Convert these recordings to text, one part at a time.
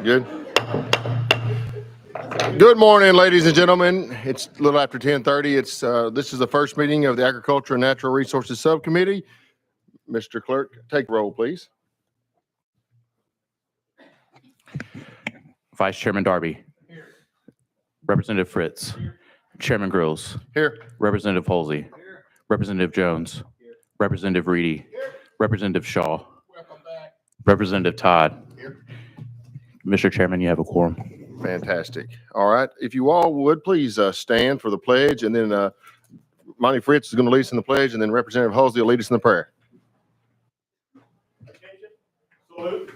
Good. Good morning, ladies and gentlemen. It's a little after 10:30. This is the first meeting of the Agriculture and Natural Resources Subcommittee. Mr. Clerk, take roll, please. Vice Chairman Darby. Here. Representative Fritz. Here. Chairman Grills. Here. Representative Holsey. Here. Representative Jones. Here. Representative Reedy. Here. Representative Shaw. Welcome back. Representative Todd. Here. Mr. Chairman, you have a quorum. Fantastic. All right. If you all would, please stand for the pledge, and then Monty Fritz is going to lead us in the pledge, and then Representative Holsey will lead us in the prayer. Salute.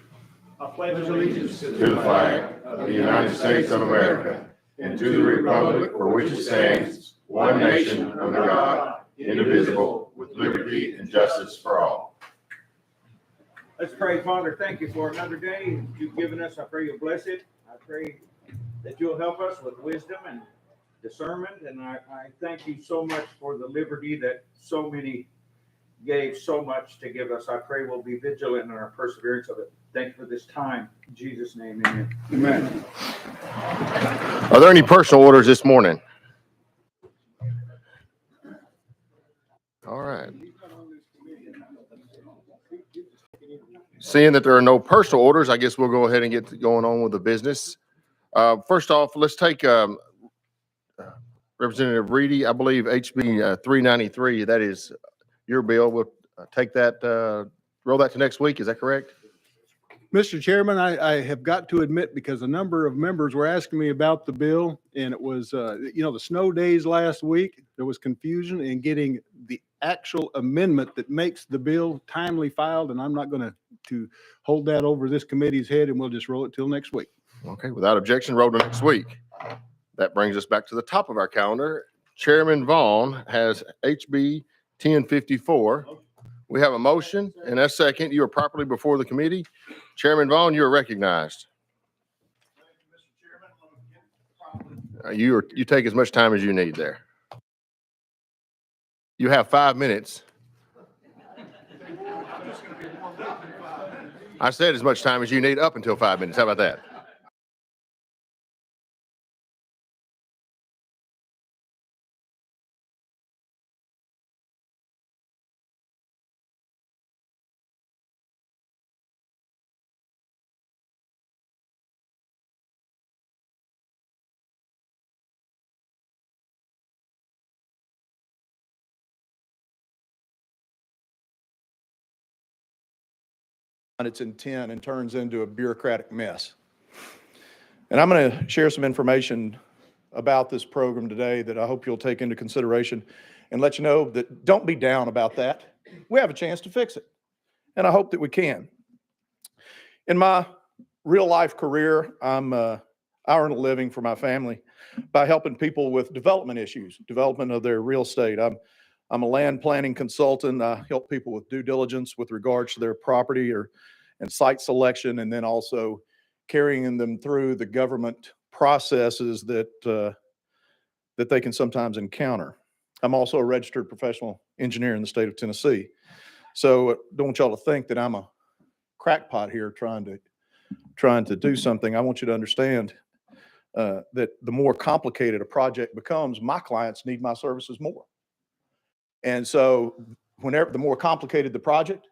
I pledge allegiance to the flag of the United States of America and to the republic for which it stands, one nation under God, indivisible, with liberty and justice for all. Let's pray. Father, thank you for another day you've given us. I pray you'll bless it. I pray that you'll help us with wisdom and discernment. And I thank you so much for the liberty that so many gave so much to give us. I pray we'll be vigilant in our perseverance of it. Thank you for this time. In Jesus' name, amen. Amen. Are there any personal orders this morning? All right. Seeing that there are no personal orders, I guess we'll go ahead and get going on with the business. First off, let's take Representative Reedy. I believe HB 393, that is your bill. We'll take that, roll that to next week. Is that correct? Mr. Chairman, I have got to admit, because a number of members were asking me about the bill, and it was, the snow days last week, there was confusion in getting the actual amendment that makes the bill timely filed, and I'm not going to hold that over this committee's head, and we'll just roll it till next week. Okay, without objection, roll to next week. That brings us back to the top of our calendar. Chairman Vaughn has HB 1054. We have a motion and a second. You are properly before the committee. Chairman Vaughn, you are recognized. You take as much time as you need there. You have 5 minutes. I said as much time as you need up until 5 minutes. How about that? Its intent and turns into a bureaucratic mess. And I'm going to share some information about this program today that I hope you'll take into consideration and let you know that don't be down about that. We have a chance to fix it, and I hope that we can. In my real life career, I earn a living for my family by helping people with development issues, development of their real estate. I'm a land planning consultant. I help people with due diligence with regards to their property and site selection, and then also carrying them through the government processes that they can sometimes encounter. I'm also a registered professional engineer in the state of Tennessee. So don't want y'all to think that I'm a crackpot here trying to do something. I want you to understand that the more complicated a project becomes, my clients need my services more. And so whenever the more complicated the project,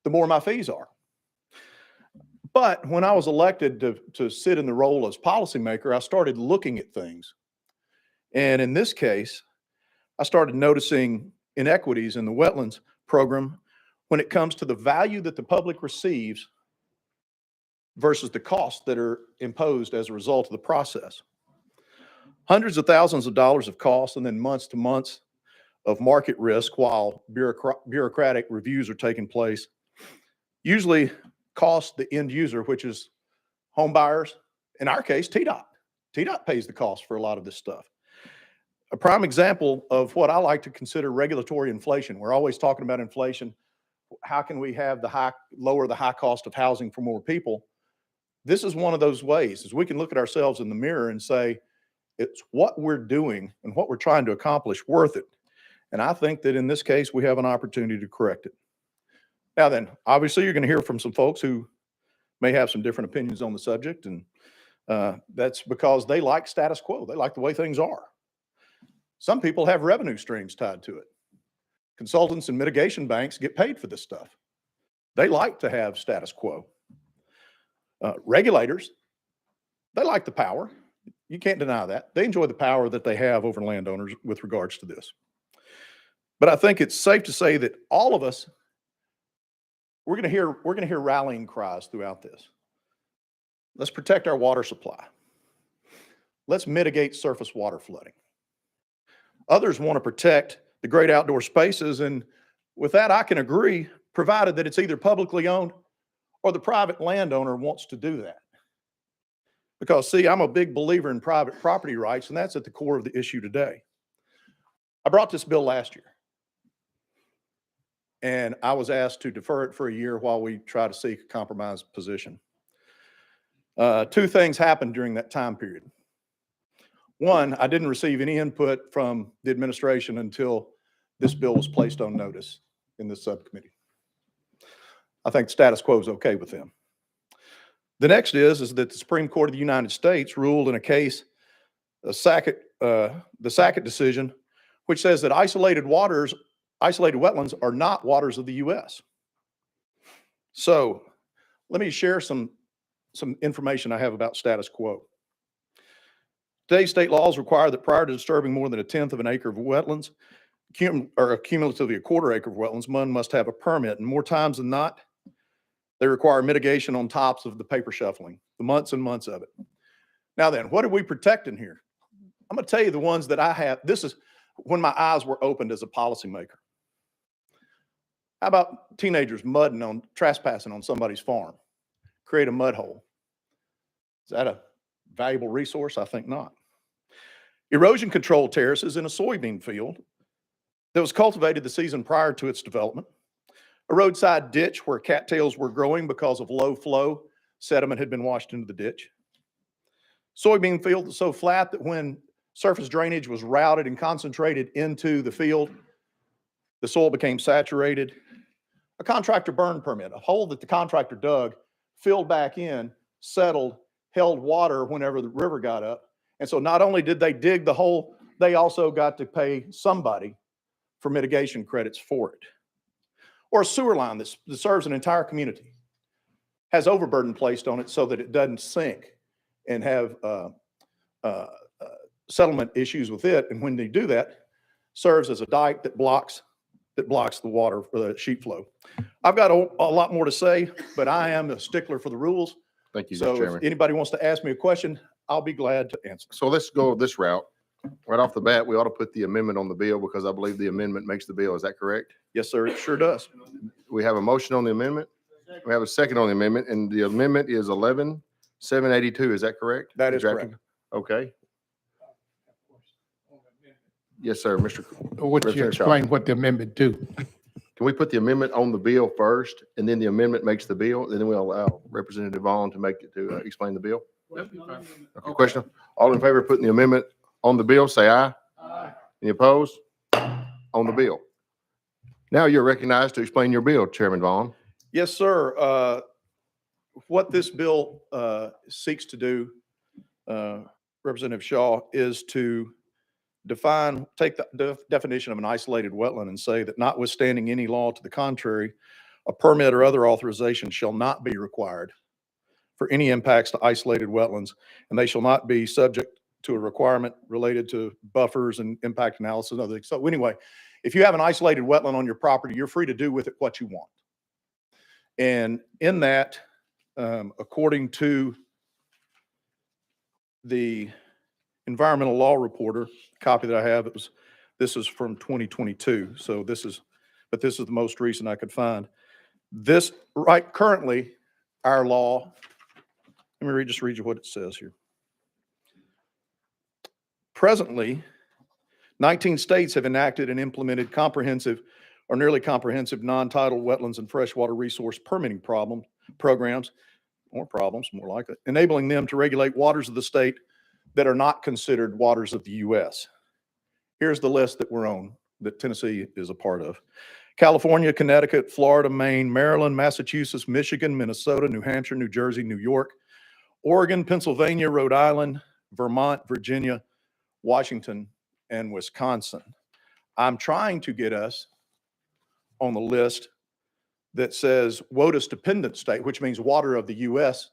the more my fees are. But when I was elected to sit in the role as policymaker, I started looking at things. And in this case, I started noticing inequities in the wetlands program when it comes to the value that the public receives versus the costs that are imposed as a result of the process. Hundreds of thousands of dollars of costs, and then months to months of market risk while bureaucratic reviews are taking place, usually cost the end user, which is home buyers, in our case, TDOT. TDOT pays the cost for a lot of this stuff. A prime example of what I like to consider regulatory inflation. We're always talking about inflation. How can we have lower the high cost of housing for more people? This is one of those ways, is we can look at ourselves in the mirror and say, it's what we're doing and what we're trying to accomplish worth it? And I think that in this case, we have an opportunity to correct it. Now then, obviously, you're going to hear from some folks who may have some different opinions on the subject, and that's because they like status quo. They like the way things are. Some people have revenue streams tied to it. Consultants and mitigation banks get paid for this stuff. They like to have status quo. Regulators, they like the power. You can't deny that. They enjoy the power that they have over landowners with regards to this. But I think it's safe to say that all of us, we're going to hear rallying cries throughout this. Let's protect our water supply. Let's mitigate surface water flooding. Others want to protect the great outdoor spaces, and with that, I can agree, provided that it's either publicly owned or the private landowner wants to do that. Because, see, I'm a big believer in private property rights, and that's at the core of the issue today. I brought this bill last year, and I was asked to defer it for a year while we try to seek a compromise position. Two things happened during that time period. One, I didn't receive any input from the administration until this bill was placed on notice in this subcommittee. I think the status quo is okay with them. The next is that the Supreme Court of the United States ruled in a case, the Sackett decision, which says that isolated wetlands are not waters of the U.S. So let me share some information I have about status quo. Today's state laws require that prior to disturbing more than 1/10 of an acre of wetlands, or cumulatively 1/4 acre of wetlands, one must have a permit. And more times than not, they require mitigation on tops of the paper shuffling, the months and months of it. Now then, what are we protecting here? I'm going to tell you the ones that I have. This is when my eyes were opened as a policymaker. How about teenagers trespassing on somebody's farm? Create a mud hole. Is that a valuable resource? I think not. Erosion control terraces in a soybean field that was cultivated the season prior to its development. A roadside ditch where cattails were growing because of low flow sediment had been washed into the ditch. Soybean field that's so flat that when surface drainage was routed and concentrated into the field, the soil became saturated. A contractor burn permit, a hole that the contractor dug, filled back in, settled, held water whenever the river got up. And so not only did they dig the hole, they also got to pay somebody for mitigation credits for it. Or a sewer line that serves an entire community, has overburden placed on it so that it doesn't sink and have settlement issues with it. And when they do that, serves as a dike that blocks the water for the sheet flow. I've got a lot more to say, but I am a stickler for the rules. Thank you, Mr. So Chairman. if anybody wants to ask me a question, I'll be glad to answer. So let's go this route. Right off the bat, we ought to put the amendment on the bill because I believe the amendment makes the bill. Is that correct? Yes, sir, it sure does. We have a motion on the amendment. We have a second on the amendment, and the amendment is 11-782. Is that correct? That is Drafted? correct. Okay. Yes, sir, Mr. Would you Representative Shaw. explain what the amendment do? Can we put the amendment on the bill first, and then the amendment makes the bill, and then we'll allow Representative Vaughn to explain the bill? Okay, question. All in favor of putting the amendment on the bill, say aye. Aye. Any opposed? On the bill. Now you're recognized to explain your bill, Chairman Vaughn. Yes, sir. What this bill seeks to do, Representative Shaw, is to take the definition of an isolated wetland and say that notwithstanding any law to the contrary, a permit or other authorization shall not be required for any impacts to isolated wetlands, and they shall not be subject to a requirement related to buffers and impact analysis and other things. So anyway, if you have an isolated wetland on your property, you're free to do with it what you want. And in that, according to the environmental law reporter copy that I have, this is from 2022. So this is the most recent I could find. This currently, our law, let me just read you what it says here. Presently, 19 states have enacted and implemented comprehensive or nearly comprehensive non-tidal wetlands and freshwater resource permitting programs, more like it, enabling them to regulate waters of the state that are not considered waters of the U.S. Here's the list that we're on, that Tennessee is a part of. California, Connecticut, Florida, Maine, Maryland, Massachusetts, Michigan, Minnesota, New Hampshire, New Jersey, New York, Oregon, Pennsylvania, Rhode Island, Vermont, Virginia, Washington, and Wisconsin. I'm trying to get us on the list that says WOTUS dependent state, which means water of the U.S.,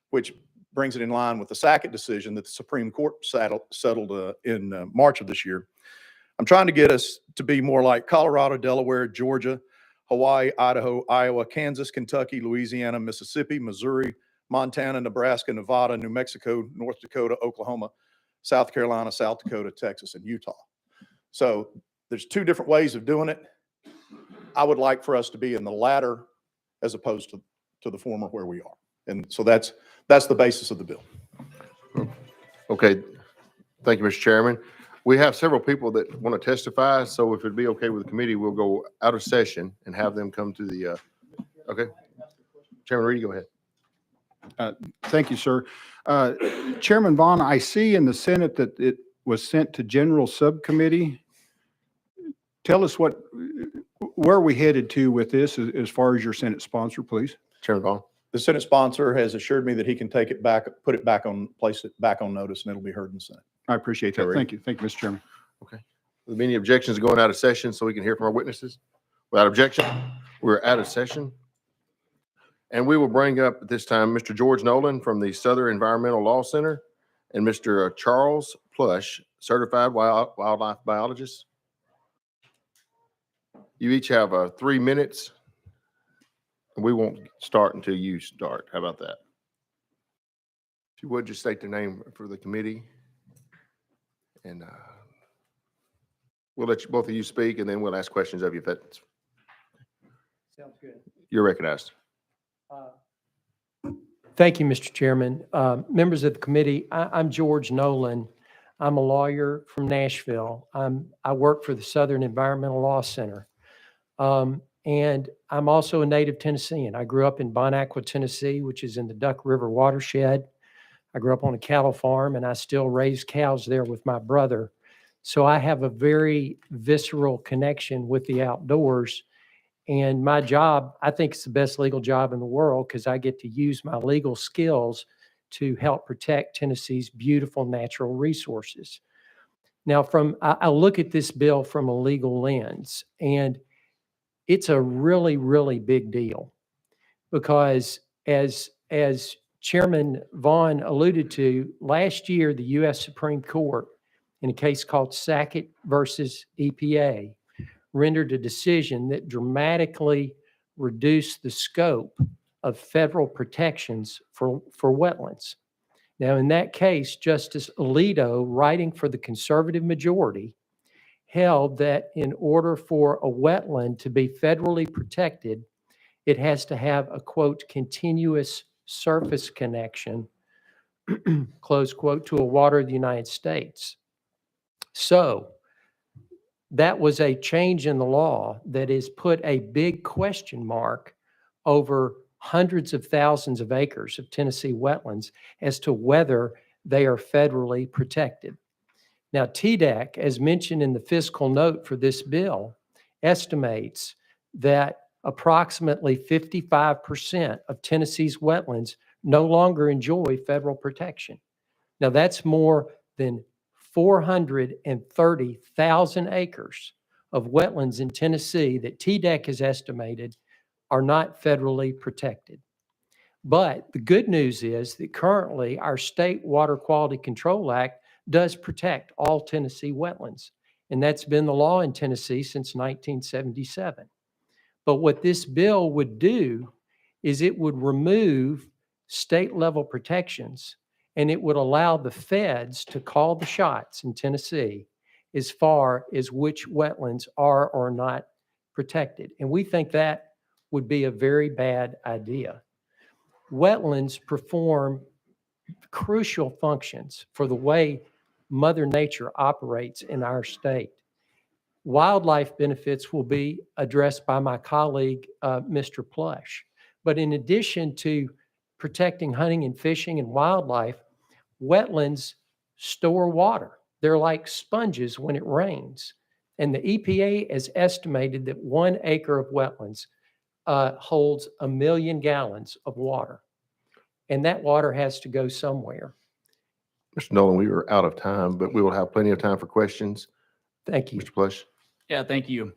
which brings it in line with the Sackett decision that the Supreme Court settled in March of this year. I'm trying to get us to be more like Colorado, Delaware, Georgia, Hawaii, Idaho, Iowa, Kansas, Kentucky, Louisiana, Mississippi, Missouri, Montana, Nebraska, Nevada, New Mexico, North Dakota, Oklahoma, South Carolina, South Dakota, Texas, and Utah. So there's two different ways of doing it. I would like for us to be in the latter as opposed to the former where we are. And so that's the basis of the bill. Okay. Thank you, Mr. Chairman. We have several people that want to testify, so if it'd be okay with the committee, we'll go out of session and have them come to the, okay. Chairman Reedy, go ahead. Thank you, sir. Chairman Vaughn, I see in the Senate that it was sent to General Subcommittee. Tell us where are we headed to with this as far as your Senate sponsor, please? Chairman Vaughn. The Senate sponsor has assured me that he can take it back, put it back on, place it back on notice, and it'll be heard in the Senate. I appreciate that. Thank you. Thank you, Mr. Chairman. Okay. With any objections to going out of session so we can hear from our witnesses? Without objection, we're out of session. And we will bring up at this time Mr. George Nolan from the Southern Environmental Law Center and Mr. Charles Plush, certified wildlife biologist. You each have 3 minutes. And we won't start until you start. How about that? If you would just state the name for the committee. And we'll let both of you speak, and then we'll ask questions of you if that's. Sounds good. You're recognized. Thank you, Mr. Chairman. Members of the committee, I'm George Nolan. I'm a lawyer from Nashville. I work for the Southern Environmental Law Center. And I'm also a native Tennessean. I grew up in Bonacqua, Tennessee, which is in the Duck River watershed. I grew up on a cattle farm, and I still raise cows there with my brother. So I have a very visceral connection with the outdoors. And my job, I think it's the best legal job in the world because I get to use my legal skills to help protect Tennessee's beautiful natural resources. Now, I look at this bill from a legal lens, and it's a really, really big deal because as Chairman Vaughn alluded to, last year, the U.S. Supreme Court, in a case called Sackett versus EPA, rendered a decision that dramatically reduced the scope of federal protections for wetlands. Now, in that case, Justice Alito, writing for the conservative majority, held that in order for a wetland to be federally protected, it has to have a, quote, continuous surface connection, close quote, to a water of the United States. So that was a change in the law that has put a big question mark over hundreds of thousands of acres of Tennessee wetlands as to whether they are federally protected. Now, TDEC, as mentioned in the fiscal note for this bill, estimates that approximately 55% of Tennessee's wetlands no longer enjoy federal protection. Now, that's more than 430,000 acres of wetlands in Tennessee that TDEC has estimated are not federally protected. But the good news is that currently our State Water Quality Control Act does protect all Tennessee wetlands. And that's been the law in Tennessee since 1977. But what this bill would do is it would remove state level protections, and it would allow the feds to call the shots in Tennessee as far as which wetlands are or not protected. And we think that would be a very bad idea. Wetlands perform crucial functions for the way Mother Nature operates in our state. Wildlife benefits will be addressed by my colleague, Mr. Plush. But in addition to protecting hunting and fishing and wildlife, wetlands store water. They're like sponges when it rains. And the EPA has estimated that 1 acre of wetlands holds 1 million gallons of water. And that water has to go somewhere. Mr. Nolan, we are out of time, but we will have plenty of time for questions. Thank you. Mr. Plush. Yeah, thank you.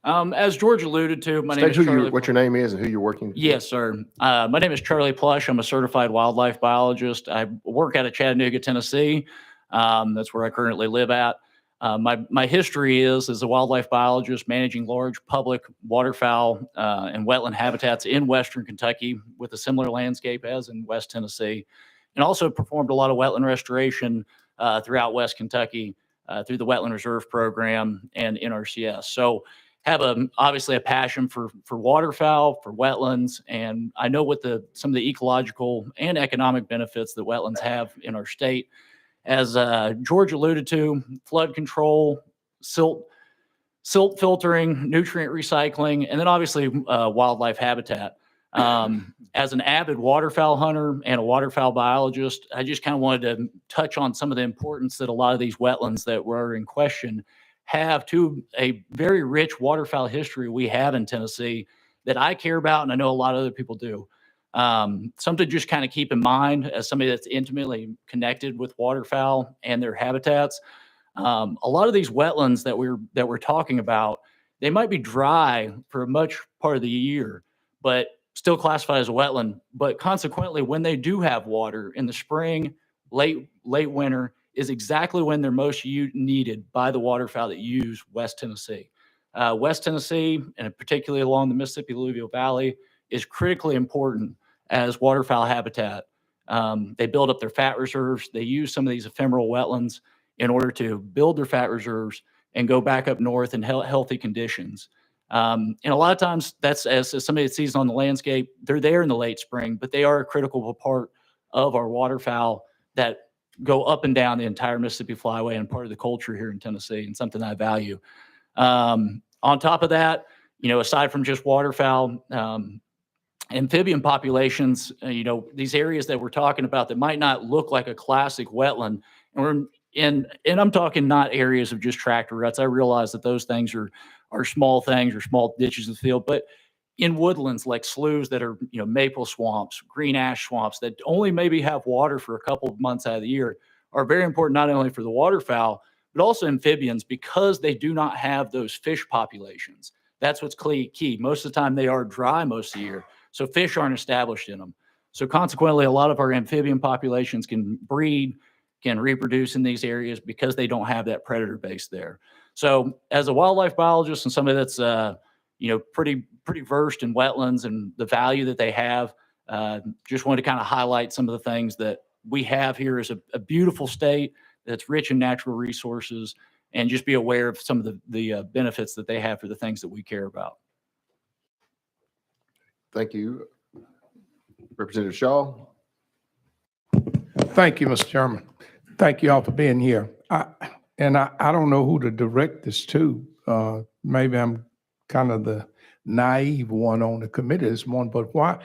As George alluded to, my name State is who Charlie. you, what your name is and who you're working. Yes, sir. My name is Charlie Plush. I'm a certified wildlife biologist. I work out of Chattanooga, Tennessee. That's where I currently live at. My history is as a wildlife biologist managing large public waterfowl and wetland habitats in Western Kentucky with a similar landscape as in West Tennessee, and also performed a lot of wetland restoration throughout West Kentucky through the Wetland Reserve Program and NRCS. So have obviously a passion for waterfowl, for wetlands, and I know what some of the ecological and economic benefits that wetlands have in our state. As George alluded to, flood control, silt filtering, nutrient recycling, and then obviously wildlife habitat. As an avid waterfowl hunter and a waterfowl biologist, I just kind of wanted to touch on some of the importance that a lot of these wetlands that were in question have to a very rich waterfowl history we have in Tennessee that I care about, and I know a lot of other people do. Something to just kind of keep in mind as somebody that's intimately connected with waterfowl and their habitats. A lot of these wetlands that we're talking about, they might be dry for much part of the year, but still classified as a wetland. But consequently, when they do have water in the spring, late winter is exactly when they're most needed by the waterfowl that use West Tennessee. West Tennessee, and particularly along the Mississippi Alluvial Valley, is critically important as waterfowl habitat. They build up their fat reserves. They use some of these ephemeral wetlands in order to build their fat reserves and go back up north in healthy conditions. And a lot of times that's as somebody that sees on the landscape, they're there in the late spring, but they are a critical part of our waterfowl that go up and down the entire Mississippi Flyway and part of the culture here in Tennessee, and something I value. On top of that, aside from just waterfowl, amphibian populations, these areas that we're talking about that might not look like a classic wetland, and I'm talking not areas of just tractor ruts. I realize that those things are small things or small ditches in the field, but in woodlands like sloughs that are, maple swamps, green ash swamps that only maybe have water for a couple of months out of the year are very important, not only for the waterfowl, but also amphibians, because they do not have those fish populations. That's what's key. Most of the time they are dry most of the year, so fish aren't established in them. So consequently, a lot of our amphibian populations can breed, can reproduce in these areas because they don't have that predator base there. So as a wildlife biologist and somebody that's pretty versed in wetlands and the value that they have, just wanted to kind of highlight some of the things that we have here as a beautiful state that's rich in natural resources, and just be aware of some of the benefits that they have for the things that we care about. Thank you. Representative Shaw. Thank you, Mr. Chairman. Thank you all for being here. I don't know who to direct this to. Maybe I'm kind of the naive one on the committee this morning, but why?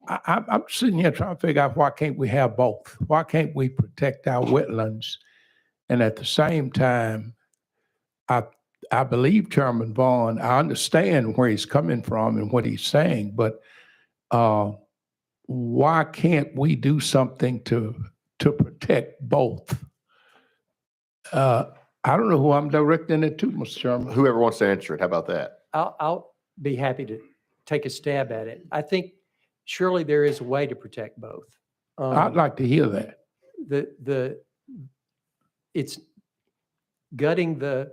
I'm sitting here trying to figure out, why can't we have both? Why can't we protect our wetlands and at the same time, I believe Chairman Vaughn, I understand where he's coming from and what he's saying, but why can't we do something to protect both? I don't know who I'm directing it to, Mr. Chairman. Whoever wants to answer it. How about that? I'll be happy to take a stab at it. I think surely there is a way to protect both. I'd like to hear that. It's gutting the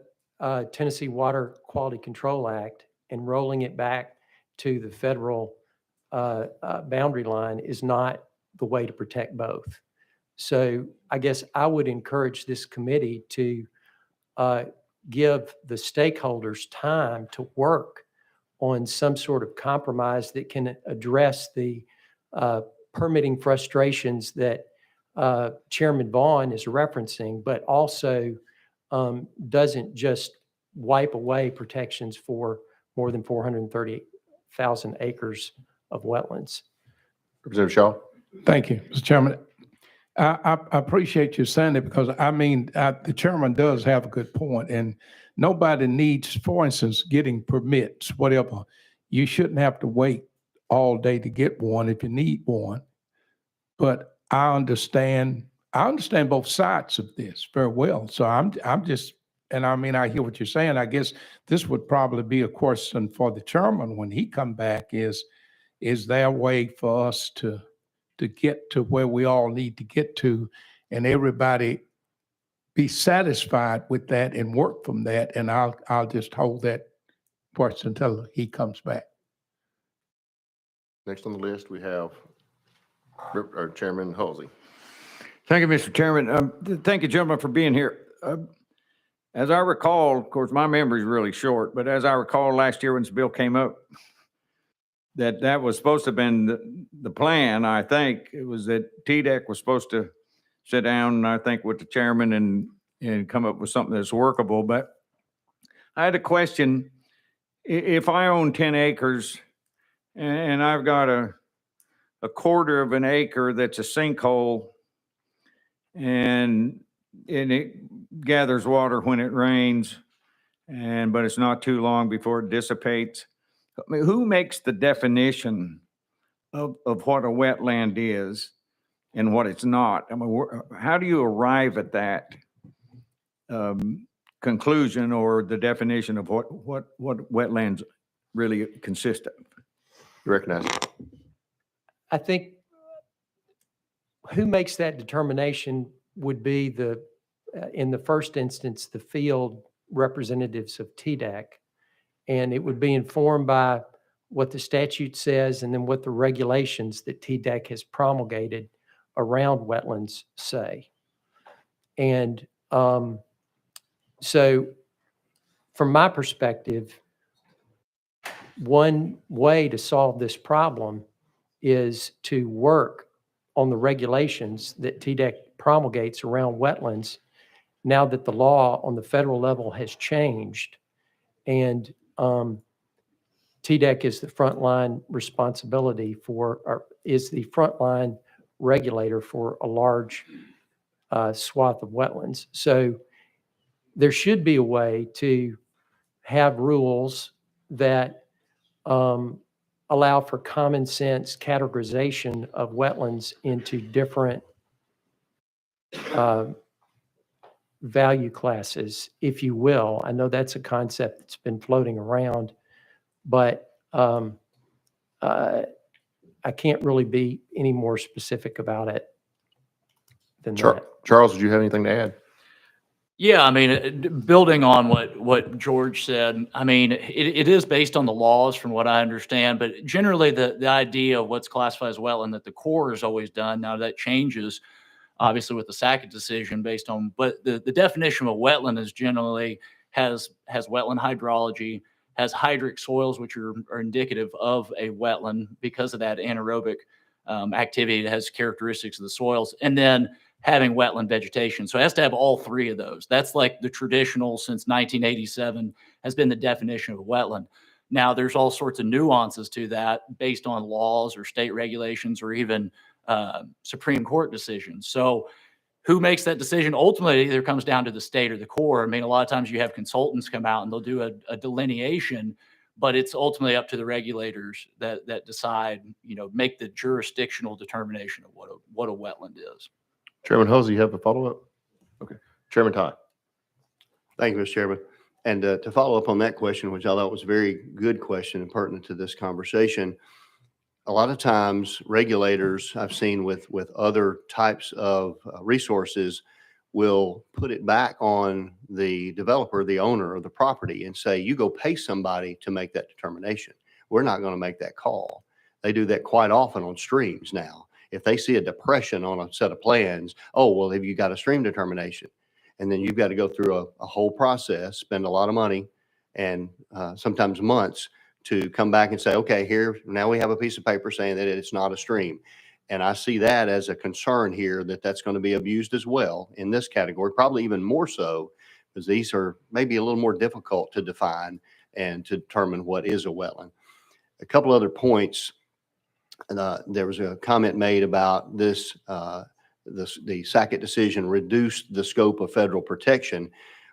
Tennessee Water Quality Control Act and rolling it back to the federal boundary line is not the way to protect both. So I guess I would encourage this committee to give the stakeholders time to work on some sort of compromise that can address the permitting frustrations that Chairman Vaughn is referencing, but also doesn't just wipe away protections for more than 430,000 acres of wetlands. Representative Shaw. Thank you, Mr. Chairman. I appreciate you saying it because I mean, the chairman does have a good point, and nobody needs, for instance, getting permits, whatever. You shouldn't have to wait all day to get one if you need one. But I understand both sides of this very well. So I'm just, and I mean, I hear what you're saying. I guess this would probably be a question for the chairman when he come back is there a way for us to get to where we all need to get to and everybody be satisfied with that and work from that? And I'll just hold that question until he comes back. Next on the list, we have Chairman Halsey. Thank you, Mr. Chairman. Thank you, gentlemen, for being here. As I recall, of course, my memory is really short, but as I recall last year when this bill came up, that was supposed to have been the plan, I think. It was that TDEC was supposed to sit down, I think, with the chairman and come up with something that's workable. But I had a question. If I own 10 acres and I've got a quarter of an acre that's a sinkhole and it gathers water when it rains, but it's not too long before it dissipates. I mean, who makes the definition of what a wetland is and what it's not? I mean, how do you arrive at that conclusion or the definition of what wetlands really consist of? You recognize it? I think who makes that determination would be in the first instance, the field representatives of TDEC. And it would be informed by what the statute says and then what the regulations that TDEC has promulgated around wetlands say. And so from my perspective, one way to solve this problem is to work on the regulations that TDEC promulgates around wetlands now that the law on the federal level has changed. And TDEC is the frontline responsibility or is the frontline regulator for a large swath of wetlands. So there should be a way to have rules that allow for common sense categorization of wetlands into different value classes, if you will. I know that's a concept that's been floating around, but I can't really be any more specific about it than that. Charles, did you have anything to add? Yeah, I mean, building on what George said, I mean, it is based on the laws from what I understand, but generally the idea of what's classified as wetland that the Corps has always done, now that changes obviously with the Sackett decision based on, but the definition of a wetland is generally has wetland hydrology, has hydric soils, which are indicative of a wetland because of that anaerobic activity that has characteristics of the soils, and then having wetland vegetation. So it has to have all three of those. That's like the traditional since 1987 has been the definition of a wetland. Now there's all sorts of nuances to that based on laws or state regulations or even Supreme Court decisions. So who makes that decision? Ultimately, it either comes down to the state or the Corps. I mean, a lot of times you have consultants come out and they'll do a delineation, but it's ultimately up to the regulators that decide, make the jurisdictional determination of what a wetland is. Chairman Halsey, you have a follow-up? Okay. Chairman Todd. Thank you, Mr. Chairman. And to follow up on that question, which I thought was a very good question and pertinent to this conversation, a lot of times regulators I've seen with other types of resources will put it back on the developer, the owner of the property, and say, you go pay somebody to make that determination. We're not going to make that call. They do that quite often on streams now. If they see a depression on a set of plans, oh, well, have you got a stream determination? And then you've got to go through a whole process, spend a lot of money and sometimes months to come back and say, okay, here, now we have a piece of paper saying that it's not a stream. And I see that as a concern here that that's going to be abused as well in this category, probably even more so, because these are maybe a little more difficult to define and to determine what is a wetland. A couple other points. There was a comment made about this the Sackett decision reduced the scope of federal protection.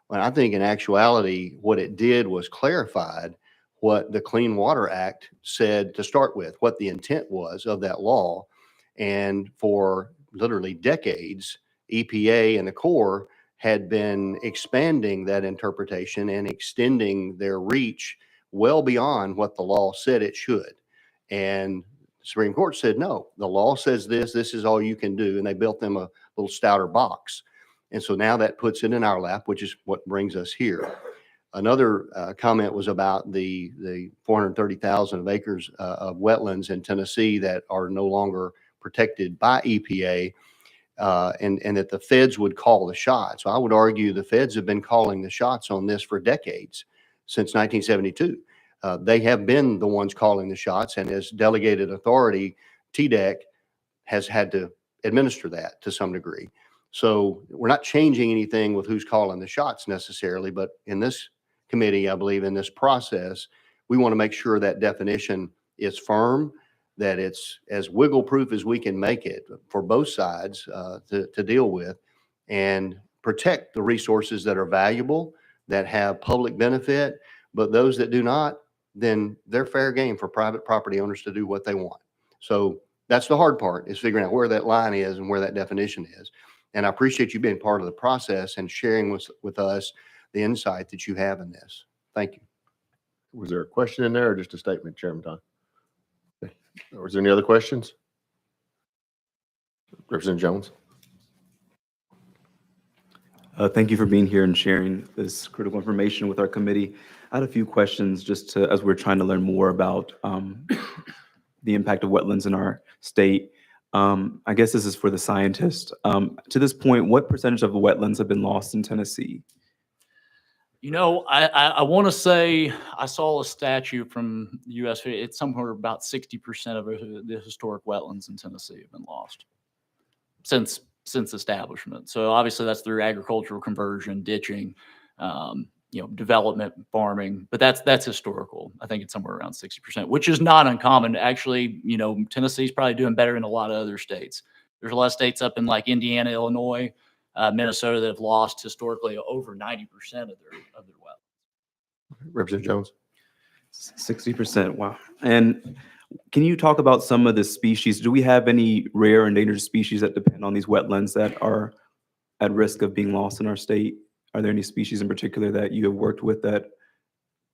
When I think in actuality, what it did was clarified what the Clean Water Act said to start with, what the intent was of that law. And for literally decades, EPA and the Corps had been expanding that interpretation and extending their reach well beyond what the law said it should. And the Supreme Court said, no, the law says this is all you can do. And they built them a little stouter box. And so now that puts it in our lap, which is what brings us here. Another comment was about the 430,000 acres of wetlands in Tennessee that are no longer protected by EPA, and that the feds would call the shots. So I would argue the feds have been calling the shots on this for decades, since 1972. They have been the ones calling the shots, and as delegated authority, TDEC has had to administer that to some degree. So we're not changing anything with who's calling the shots necessarily, but in this committee, I believe in this process, we want to make sure that definition is firm, that it's as wiggle proof as we can make it for both sides to deal with, and protect the resources that are valuable, that have public benefit, but those that do not, then they're fair game for private property owners to do what they want. So that's the hard part, is figuring out where that line is and where that definition is. And I appreciate you being part of the process and sharing with us the insight that you have in this. Thank you. Was there a question in there or just a statement, Chairman Todd? Okay. Or is there any other questions? Representative Jones. Thank you for being here and sharing this critical information with our committee. I had a few questions just as we're trying to learn more about the impact of wetlands in our state. I guess this is for the scientist. To this point, what percentage of the wetlands have been lost in Tennessee? You know, I want to say I saw a statute from the U.S. It's somewhere about 60% of the historic wetlands in Tennessee have been lost since establishment. So obviously that's through agricultural conversion, ditching, development, farming. But that's historical. I think it's somewhere around 60%, which is not uncommon. Actually, Tennessee's probably doing better than a lot of other states. There's a lot of states up in like Indiana, Illinois, Minnesota that have lost historically over 90% of their wetlands. Representative Jones. 60%. Wow. And can you talk about some of the species? Do we have any rare endangered species that depend on these wetlands that are at risk of being lost in our state? Are there any species in particular that you have worked with that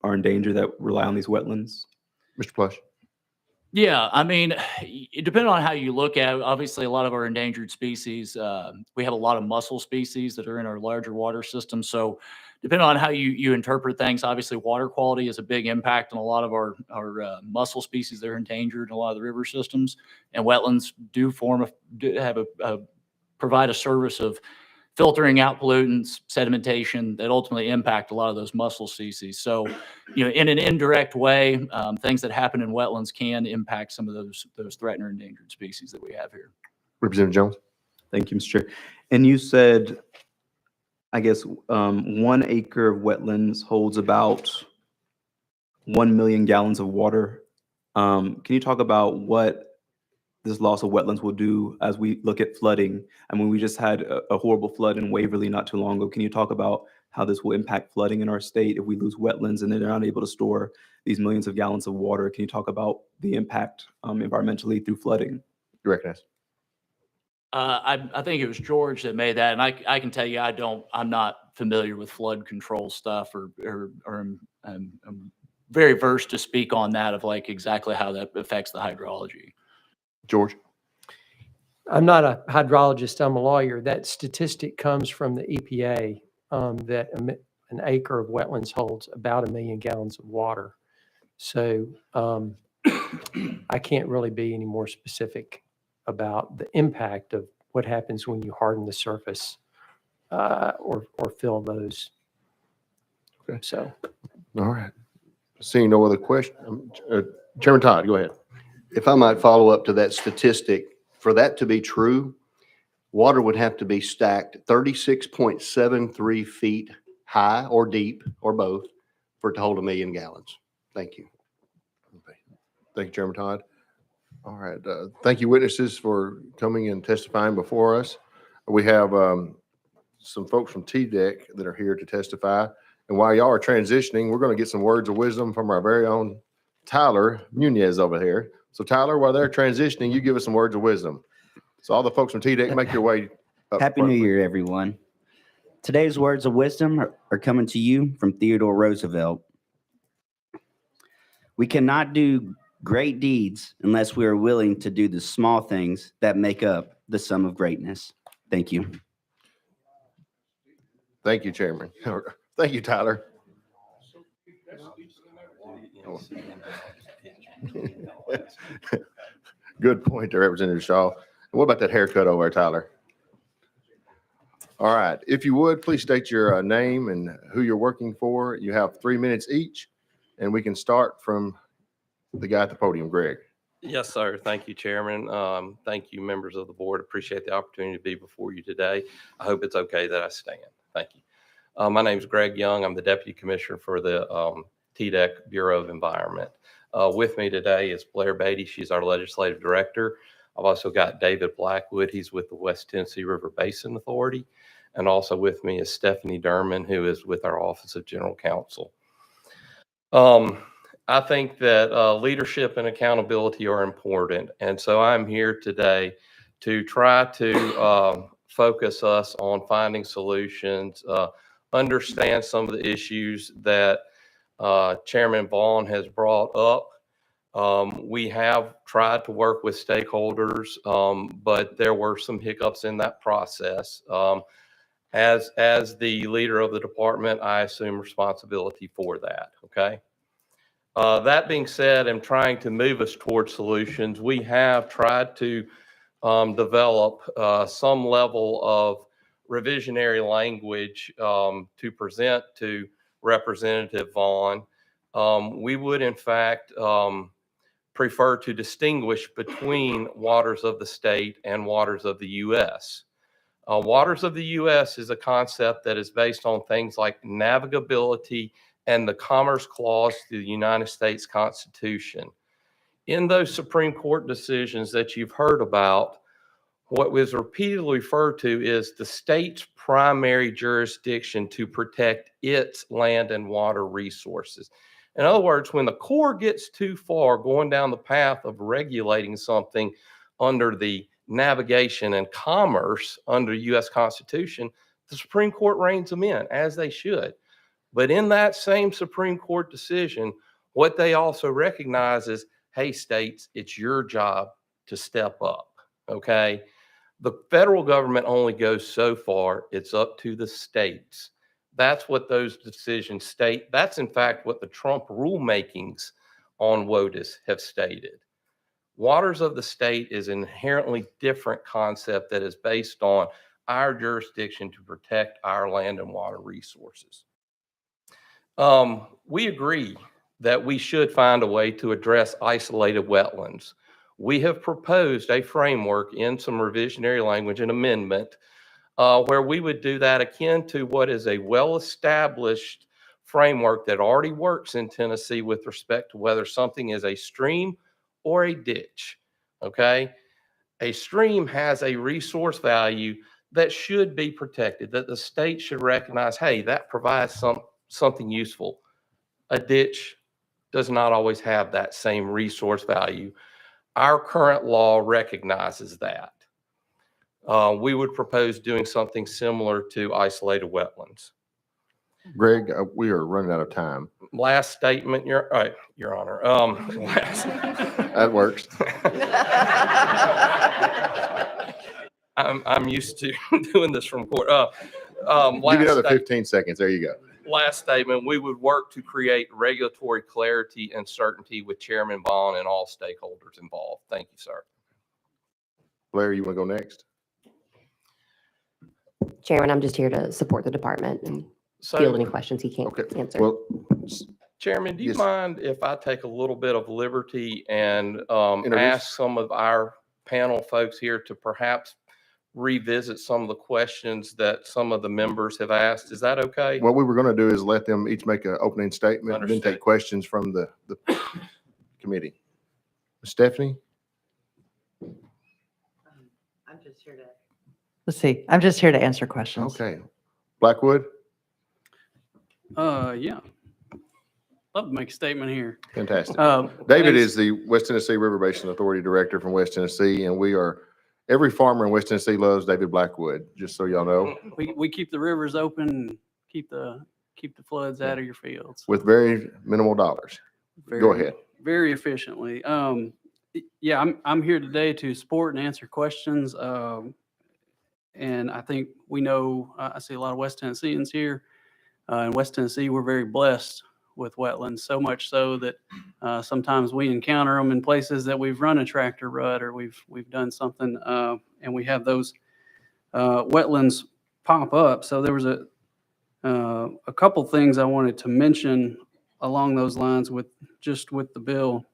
are in danger that rely on these wetlands? Mr. Plush. Yeah, I mean, it depends on how you look at it. Obviously, a lot of our endangered species, we have a lot of mussel species that are in our larger water system. So depending on how you interpret things, obviously water quality is a big impact on a lot of our mussel species that are endangered in a lot of the river systems. And wetlands provide a service of filtering out pollutants, sedimentation that ultimately impact a lot of those mussel species. So, in an indirect way, things that happen in wetlands can impact some of those threatened or endangered species that we have here. Representative Jones. Thank you, Mr. Chair. And you said, I guess, 1 acre of wetlands holds about 1 million gallons of water. Can you talk about what this loss of wetlands will do as we look at flooding? I mean, we just had a horrible flood in Waverly not too long ago. Can you talk about how this will impact flooding in our state if we lose wetlands and they're not able to store these millions of gallons of water? Can you talk about the impact environmentally through flooding? You recognize. I think it was George that made that, and I can tell you I'm not familiar with flood control stuff or I'm very versed to speak on that of like exactly how that affects the hydrology. George. I'm not a hydrologist, I'm a lawyer. That statistic comes from the EPA, that an acre of wetlands holds about 1 million gallons of water. So I can't really be any more specific about the impact of what happens when you harden the surface or fill those. Okay. So. All right. Seeing no other question, Chairman Todd, go ahead. If I might follow up to that statistic, for that to be true, water would have to be stacked 36.73 feet high or deep or both for it to hold 1 million gallons. Thank you. Thank you, Chairman Todd. All right. Thank you, witnesses, for coming and testifying before us. We have some folks from TDEC that are here to testify. And while y'all are transitioning, we're going to get some words of wisdom from our very own Tyler Nunez over here. So Tyler, while they're transitioning, you give us some words of wisdom. So all the folks from TDEC, make your way up. Happy front, New please. Year, everyone. Today's words of wisdom are coming to you from Theodore Roosevelt. We cannot do great deeds unless we are willing to do the small things that make up the sum of greatness. Thank you. Thank you, Chairman. Thank you, Tyler. Good point to Representative Shaw. And what about that haircut over there, Tyler? All right. If you would, please state your name and who you're working for. You have 3 minutes each, and we can start from the guy at the podium, Greg. Yes, sir. Thank you, Chairman. Thank you, members of the board. Appreciate the opportunity to be before you today. I hope it's okay that I stand. Thank you. My name is Greg Young. I'm the Deputy Commissioner for the TDEC Bureau of Environment. With me today is Blair Beatty. She's our Legislative Director. I've also got David Blackwood. He's with the West Tennessee River Basin Authority. And also with me is Stephanie Derman, who is with our Office of General Counsel. I think that leadership and accountability are important. And so I'm here today to try to focus us on finding solutions, understand some of the issues that Chairman Vaughn has brought up. We have tried to work with stakeholders, but there were some hiccups in that process. As the leader of the department, I assume responsibility for that, okay? That being said, I'm trying to move us towards solutions. We have tried to develop some level of revisionary language to present to Representative Vaughn. We would, in fact, prefer to distinguish between waters of the state and waters of the U.S. Waters of the U.S. is a concept that is based on things like navigability and the Commerce Clause to the United States Constitution. In those Supreme Court decisions that you've heard about, what was repeatedly referred to is the state's primary jurisdiction to protect its land and water resources. In other words, when the Corps gets too far going down the path of regulating something under the navigation and commerce under U.S. Constitution, the Supreme Court reins them in, as they should. But in that same Supreme Court decision, what they also recognize is, hey, states, it's your job to step up, okay? The federal government only goes so far. It's up to the states. That's what those decisions state. That's, in fact, what the Trump rulemakings on WOTUS have stated. Waters of the state is an inherently different concept that is based on our jurisdiction to protect our land and water resources. We agree that we should find a way to address isolated wetlands. We have proposed a framework in some revisionary language and amendment where we would do that akin to what is a well-established framework that already works in Tennessee with respect to whether something is a stream or a ditch, okay? A stream has a resource value that should be protected, that the state should recognize, hey, that provides something useful. A ditch does not always have that same resource value. Our current law recognizes that. We would propose doing something similar to isolated wetlands. Greg, we are running out of time. Last statement, Your Honor. That works. I'm used to doing this from court. Give me another 15 seconds. There you go. Last statement, we would work to create regulatory clarity and certainty with Chairman Vaughn and all stakeholders involved. Thank you, sir. Blair, you want to go next? Chairman, I'm just here to support the department and field any questions he can't answer. Well, Chairman, do you yes. mind if I take a little bit of liberty and Introduce. ask some of our panel folks here to perhaps revisit some of the questions that some of the members have asked? Is that okay? What we were going to do is let them each make an opening statement and then Understood. take questions from the committee. Stephanie? I'm just here to Let's see. I'm just here to answer questions. Okay. Blackwood? Yeah. Love to make a statement here. Fantastic. Uh, David thanks- is the West Tennessee River Basin Authority Director from West Tennessee, and every farmer in West Tennessee loves David Blackwood, just so y'all know, We keep the rivers open, and keep the floods out of your fields. with very minimal dollars. Go ahead. Very efficiently. Yeah, I'm here today to support and answer questions. And I think we know, I see a lot of West Tennesseans here. In West Tennessee, we're very blessed with wetlands, so much so that sometimes we encounter them in places that we've run a tractor rut or we've done something, and we have those wetlands pop up. So there was a couple things I wanted to mention along those lines with the bill.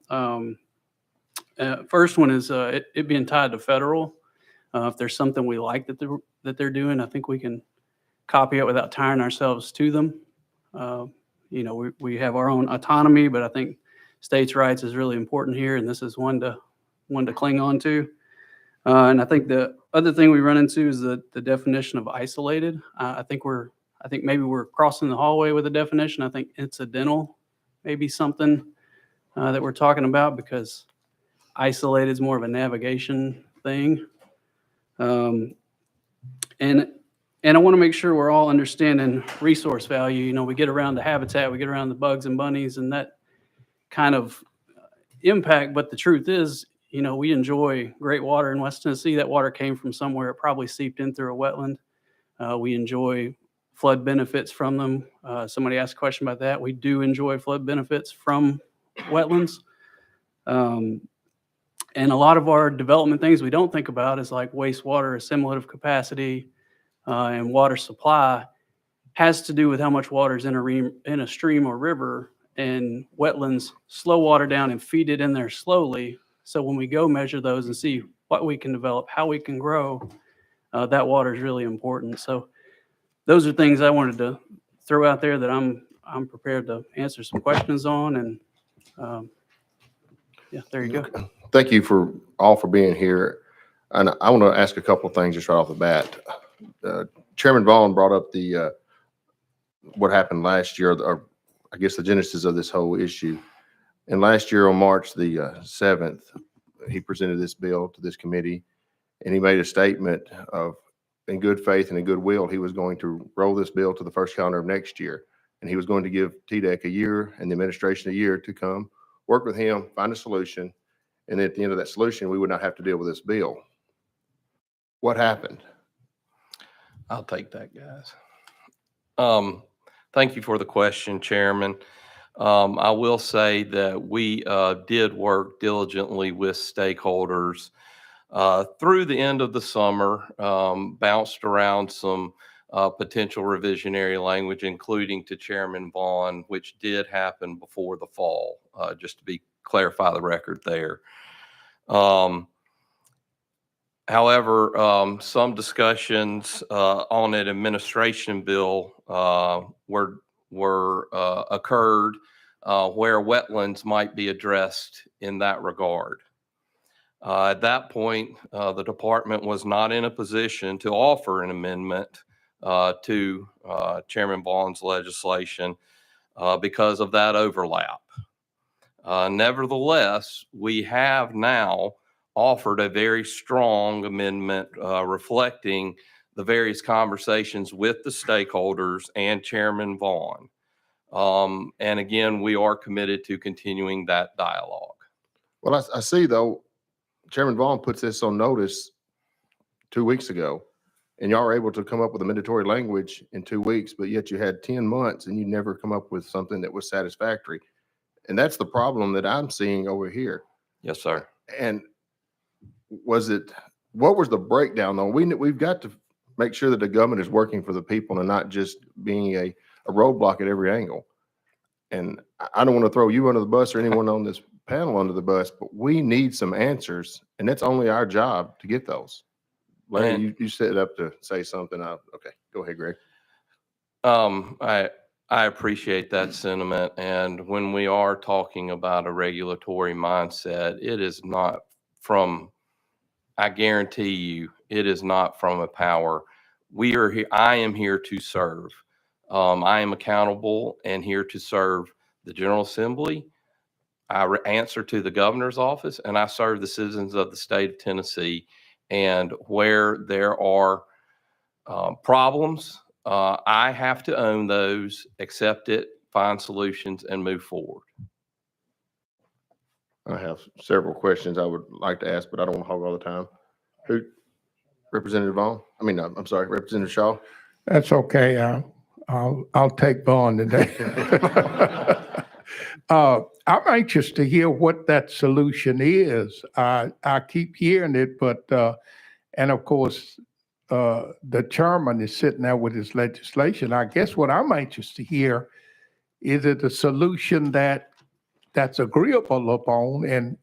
First one is it being tied to federal. If there's something we like that they're doing, I think we can copy it without tying ourselves to them. We have our own autonomy, but I think states' rights is really important here, and this is one to cling on to. And I think the other thing we run into is the definition of isolated. I think maybe we're crossing the hallway with a definition. I think incidental may be something that we're talking about, because isolated is more of a navigation thing. And I want to make sure we're all understanding resource value. We get around the habitat, we get around the bugs and bunnies and that kind of impact. But the truth is, we enjoy great water in West Tennessee. That water came from somewhere. It probably seeped in through a wetland. We enjoy flood benefits from them. Somebody asked a question about that. We do enjoy flood benefits from wetlands. And a lot of our development things we don't think about is like wastewater assimilative capacity and water supply has to do with how much water is in a stream or river, and wetlands slow water down and feed it in there slowly. So when we go measure those and see what we can develop, how we can grow, that water is really important. So those are things I wanted to throw out there that I'm prepared to answer some questions on. And yeah, there you go. Thank you for being here. And I want to ask a couple of things just right off the bat. Chairman Vaughn brought up what happened last year, or I guess the genesis of this whole issue. And last year on March the 7th, he presented this bill to this committee, and he made a statement of, in good faith and in goodwill, he was going to roll this bill to the first calendar of next year. And he was going to give TDEC a year and the administration a year to come work with him, find a solution. And at the end of that solution, we would not have to deal with this bill. What happened? I'll take that, guys. Thank you for the question, Chairman. I will say that we did work diligently with stakeholders through the end of the summer, bounced around some potential revisionary language, including to Chairman Vaughn, which did happen before the fall, just to clarify the record there. However, some discussions on an administration bill occurred where wetlands might be addressed in that regard. At that point, the department was not in a position to offer an amendment to Chairman Vaughn's legislation because of that overlap. Nevertheless, we have now offered a very strong amendment reflecting the various conversations with the stakeholders and Chairman Vaughn. And again, we are committed to continuing that dialogue. Well, I see though, Chairman Vaughn puts this on notice 2 weeks ago, and y'all were able to come up with a mandatory language in 2 weeks, but yet you had 10 months and you never come up with something that was satisfactory. And that's the problem that I'm seeing over here. Yes, sir. And what was the breakdown though? We've got to make sure that the government is working for the people and not just being a roadblock at every angle. And I don't want to throw you under the bus or anyone on this panel under the bus, but we need some answers, and that's only our job to get those. Larry, you set up to say something. Okay, go ahead, Greg. I appreciate that sentiment. And when we are talking about a regulatory mindset, it is not from, I guarantee you, It is not from a power. We are here. I am here to serve. I am accountable and here to serve the General Assembly. I answer to the governor's office, and I serve the citizens of the state of Tennessee. And where there are problems, I have to own those, accept it, find solutions, and move forward. I have several questions I would like to ask, but I don't want to hog all the time. Who, Representative Vaughn? I mean, I'm sorry, Representative Shaw? That's okay. I'll take Vaughn today. I'm anxious to hear what that solution is. I keep hearing it, but, and of course, the chairman is sitting there with his legislation. I guess what I'm anxious to hear, is it a solution that's agreeable upon,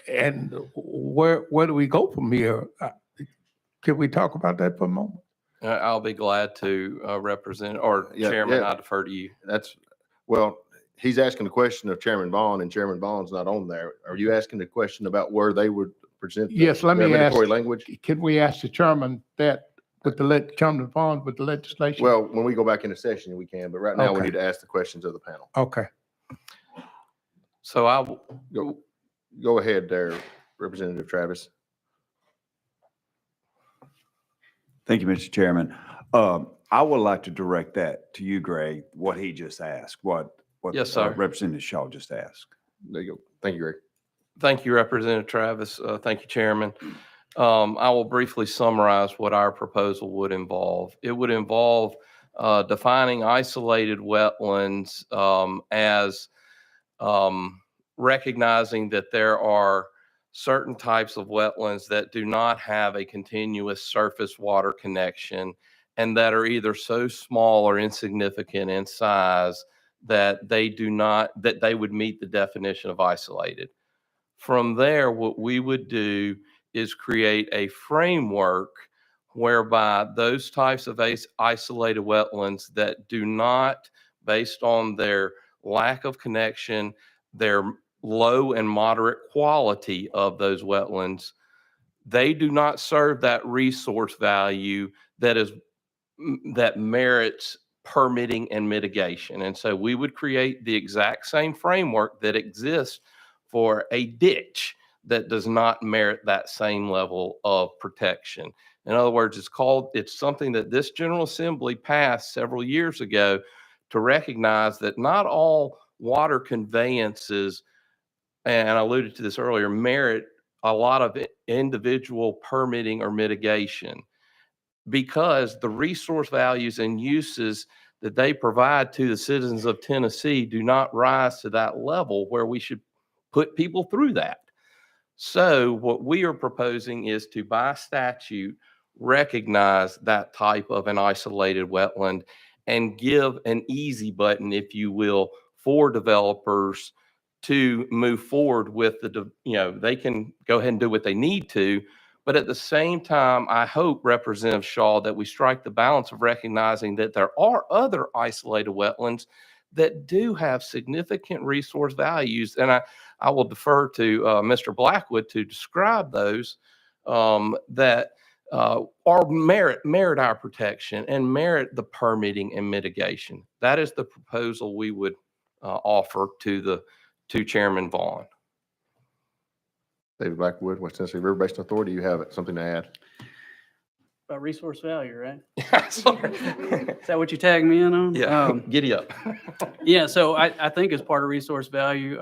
and where do we go from here? Can we talk about that for a moment? I'll be glad to represent, or Chairman, I defer to you. Well, he's asking the question of Chairman Vaughn, and Chairman Vaughn's not on there. Are you asking the question about where they would present? Yes, let me ask, amendatory language? can we ask the chairman that with the Chairman Vaughn with the legislation? Well, when we go back into session, we can, but right now we Okay. need to ask the questions of the panel. Okay. So I will Go ahead there, Representative Travis. Thank you, Mr. Chairman. I would like to direct that to you, Greg, what he just asked, what Yes, sir. Representative Shaw just asked. There you go. Thank you, Greg. Thank you, Representative Travis. Thank you, Chairman. I will briefly summarize what our proposal would involve. It would involve defining isolated wetlands as recognizing that there are certain types of wetlands that do not have a continuous surface water connection and that are either so small or insignificant in size that they would meet the definition of isolated. From there, what we would do is create a framework whereby those types of isolated wetlands that do not, based on their lack of connection, their low and moderate quality of those wetlands, they do not serve that resource value that merits permitting and mitigation. And so we would create the exact same framework that exists for a ditch that does not merit that same level of protection. In other words, it's something that this General Assembly passed several years ago to recognize that not all water conveyances, and I alluded to this earlier, merit a lot of individual permitting or mitigation, because the resource values and uses that they provide to the citizens of Tennessee do not rise to that level where we should put people through that. So what we are proposing is to, by statute, recognize that type of an isolated wetland and give an easy button, if you will, for developers to move forward with they can go ahead and do what they need to. But at the same time, I hope, Representative Shaw, that we strike the balance of recognizing that there are other isolated wetlands that do have significant resource values. And I will defer to Mr. Blackwood to describe those that merit our protection and merit the permitting and mitigation. That is the proposal we would offer to Chairman Vaughn. David Blackwood, West Tennessee River Basin Authority, you have something to add? About resource value, right? Sorry. Is that what you tagged me in on? Yeah, giddy up. Yeah, so I think as part of resource value,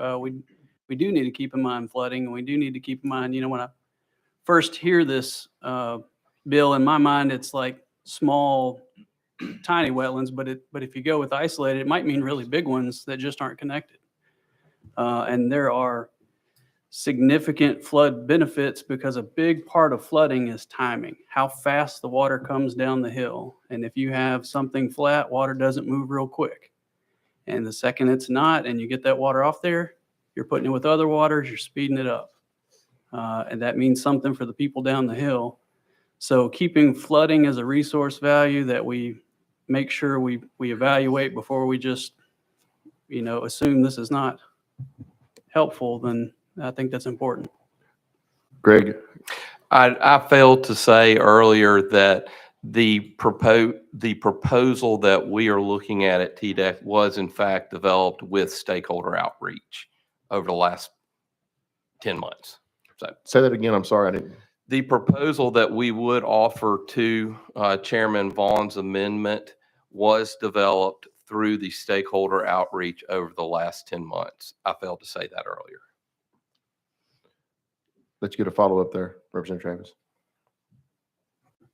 we do need to keep in mind flooding, and we do need to keep in mind, when I first hear this bill, in my mind, it's like small, tiny wetlands, but if you go with isolated, it might mean really big ones that just aren't connected. And there are significant flood benefits because a big part of flooding is timing, how fast the water comes down the hill. And if you have something flat, water doesn't move real quick. And the second it's not, and you get that water off there, you're putting it with other waters, you're speeding it up. And that means something for the people down the hill. So keeping flooding as a resource value that we make sure we evaluate before we just, assume this is not helpful, then I think that's important. Greg? I failed to say earlier that the proposal that we are looking at TDEC was in fact developed with stakeholder outreach over the last 10 months. So Say that again. I'm sorry. I didn't. the proposal that we would offer to Chairman Vaughn's amendment was developed through the stakeholder outreach over the last 10 months. I failed to say that earlier. Let's get a follow-up there, Representative Travis.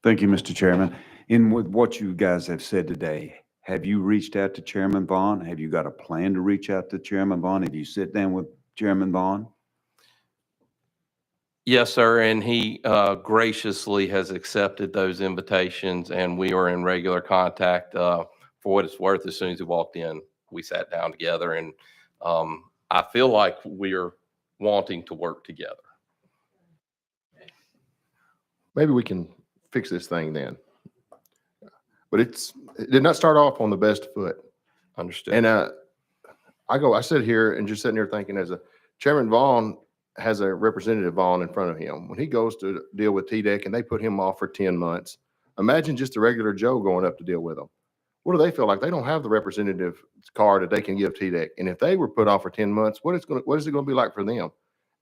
Thank you, Mr. Chairman. In with what you guys have said today, have you reached out to Chairman Vaughn? Have you got a plan to reach out to Chairman Vaughn? Have you sit down with Chairman Vaughn? Yes, sir. And he graciously has accepted those invitations, and we are in regular contact. For what it's worth, as soon as he walked in, we sat down together, and I feel like we're wanting to work together. Maybe we can fix this thing then. But it did not start off on the best foot. Understood. And I sit here and just sitting here thinking, as a Chairman Vaughn has a Representative Vaughn in front of him. When he goes to deal with TDEC and they put him off for 10 months, imagine just a regular Joe going up to deal with them. What do they feel like? They don't have the representative card that they can give TDEC. And if they were put off for 10 months, what is it going to be like for them?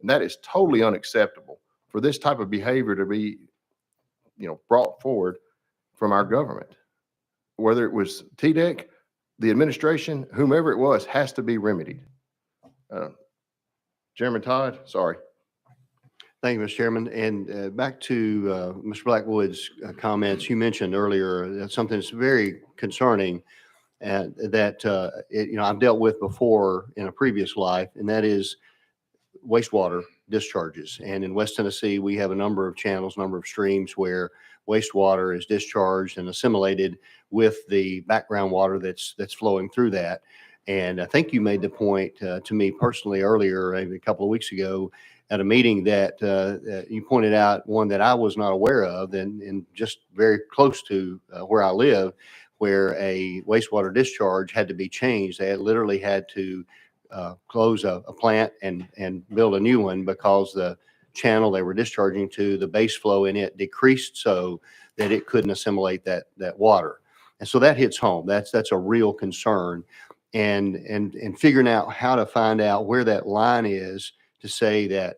And that is totally unacceptable for this type of behavior to be, brought forward from our government. Whether it was TDEC, the administration, whomever it was, has to be remedied. Chairman Todd, sorry. Thank you, Mr. Chairman. And back to Mr. Blackwood's comments, you mentioned earlier something that's very concerning and that I've dealt with before in a previous life, and that is wastewater discharges. And in West Tennessee, we have a number of channels, number of streams where wastewater is discharged and assimilated with the background water that's flowing through that. And I think you made the point to me personally earlier, maybe a couple of weeks ago, at a meeting that you pointed out one that I was not aware of, and just very close to where I live, where a wastewater discharge had to be changed. They had literally had to close a plant and build a new one because the channel they were discharging to, the base flow in it decreased so that it couldn't assimilate that water. And so that hits home. That's a real concern. And figuring out how to find out where that line is to say that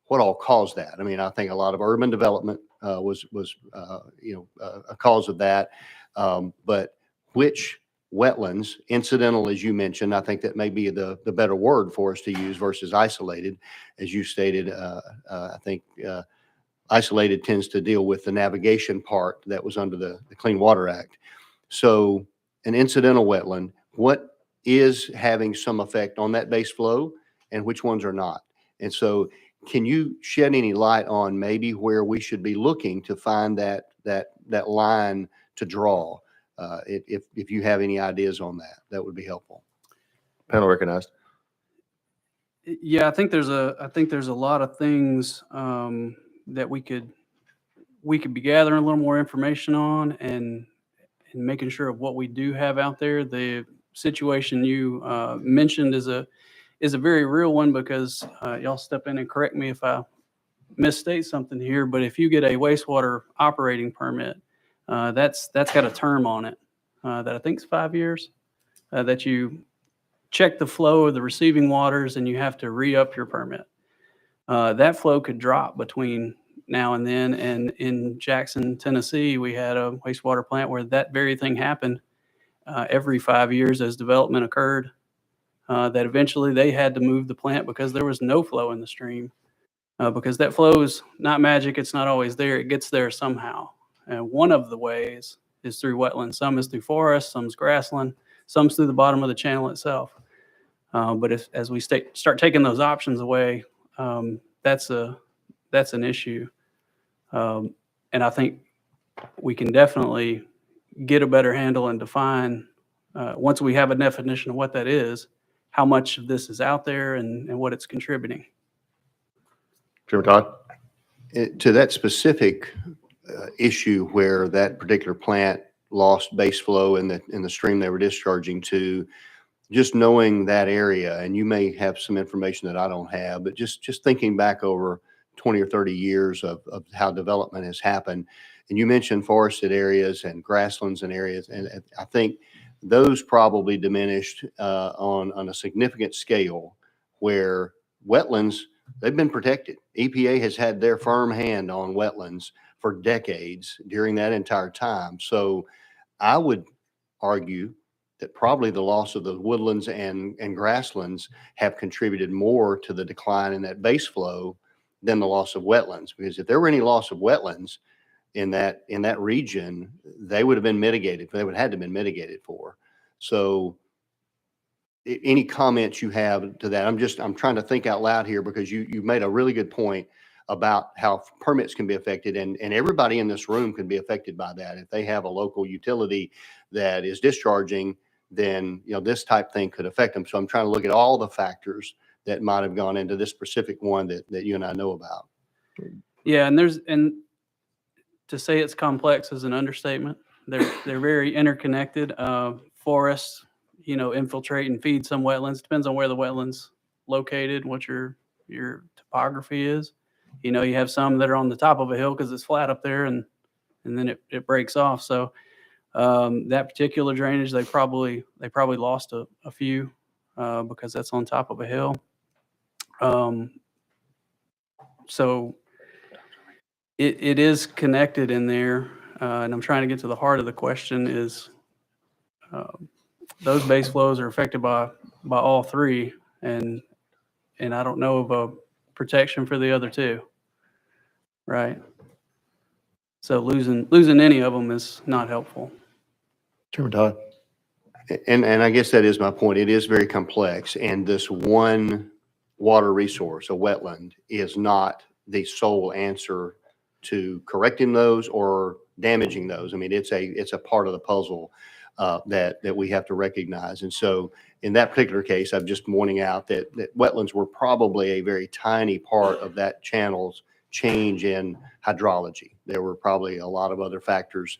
what all caused that. I mean, I think a lot of urban development was a cause of that. But which wetlands, incidental, as you mentioned, I think that may be the better word for us to use versus isolated. As you stated, I think isolated tends to deal with the navigation part that was under the Clean Water Act. So an incidental wetland, what is having some effect on that base flow and which ones are not? And so can you shed any light on maybe where we should be looking to find that line to draw? If you have any ideas on that, that would be helpful. Panel recognized. Yeah, I think there's a lot of things that we could be gathering a little more information on and making sure of what we do have out there. The situation you mentioned is a very real one because y'all step in and correct me if I misstate something here. But if you get a wastewater operating permit, that's got a term on it that I think is 5 years, that you check the flow of the receiving waters and you have to re-up your permit. That flow could drop between now and then. And in Jackson, Tennessee, we had a wastewater plant where that very thing happened every 5 years as development occurred, that eventually they had to move the plant because there was no flow in the stream. Because that flow is not magic. It's not always there. It gets there somehow. And one of the ways is through wetlands. Some is through forest, some's grassland, some's through the bottom of the channel itself. But as we start taking those options away, that's an issue. And I think we can definitely get a better handle and define, once we have a definition of what that is, how much of this is out there and what it's contributing. Chairman Todd? To that specific issue where that particular plant lost base flow in the stream they were discharging to, just knowing that area, and you may have some information that I don't have, but just thinking back over 20 or 30 years of how development has happened. And you mentioned forested areas and grasslands and areas, and I think those probably diminished on a significant scale, where wetlands, they've been protected. EPA has had their firm hand on wetlands for decades during that entire time. So I would argue that probably the loss of the woodlands and grasslands have contributed more to the decline in that base flow than the loss of wetlands. Because if there were any loss of wetlands in that region, they would have been mitigated. They would have had to have been mitigated for. So any comments you have to that? I'm trying to think out loud here, because you made a really good point about how permits can be affected, and everybody in this room can be affected by that. If they have a local utility that is discharging, then this type thing could affect them. So I'm trying to look at all the factors that might have gone into this specific one that you and I know about. Yeah, and to say it's complex is an understatement. They're very interconnected. Forests, infiltrate and feed some wetlands. Depends on where the wetland's located, what your topography is. You have some that are on the top of a hill because it's flat up there, and then it breaks off. So that particular drainage, they probably lost a few because that's on top of a hill. So it is connected in there, and I'm trying to get to the heart of the question. Is those base flows are affected by all three, and I don't know of a protection for the other two, right? So losing any of them is not helpful. Chairman Todd. And I guess that is my point. It is very complex, and this one water resource, a wetland, is not the sole answer to correcting those or damaging those. I mean, it's a part of the puzzle that we have to recognize. And so in that particular case, I'm just pointing out that wetlands were probably a very tiny part of that channel's change in hydrology. There were probably a lot of other factors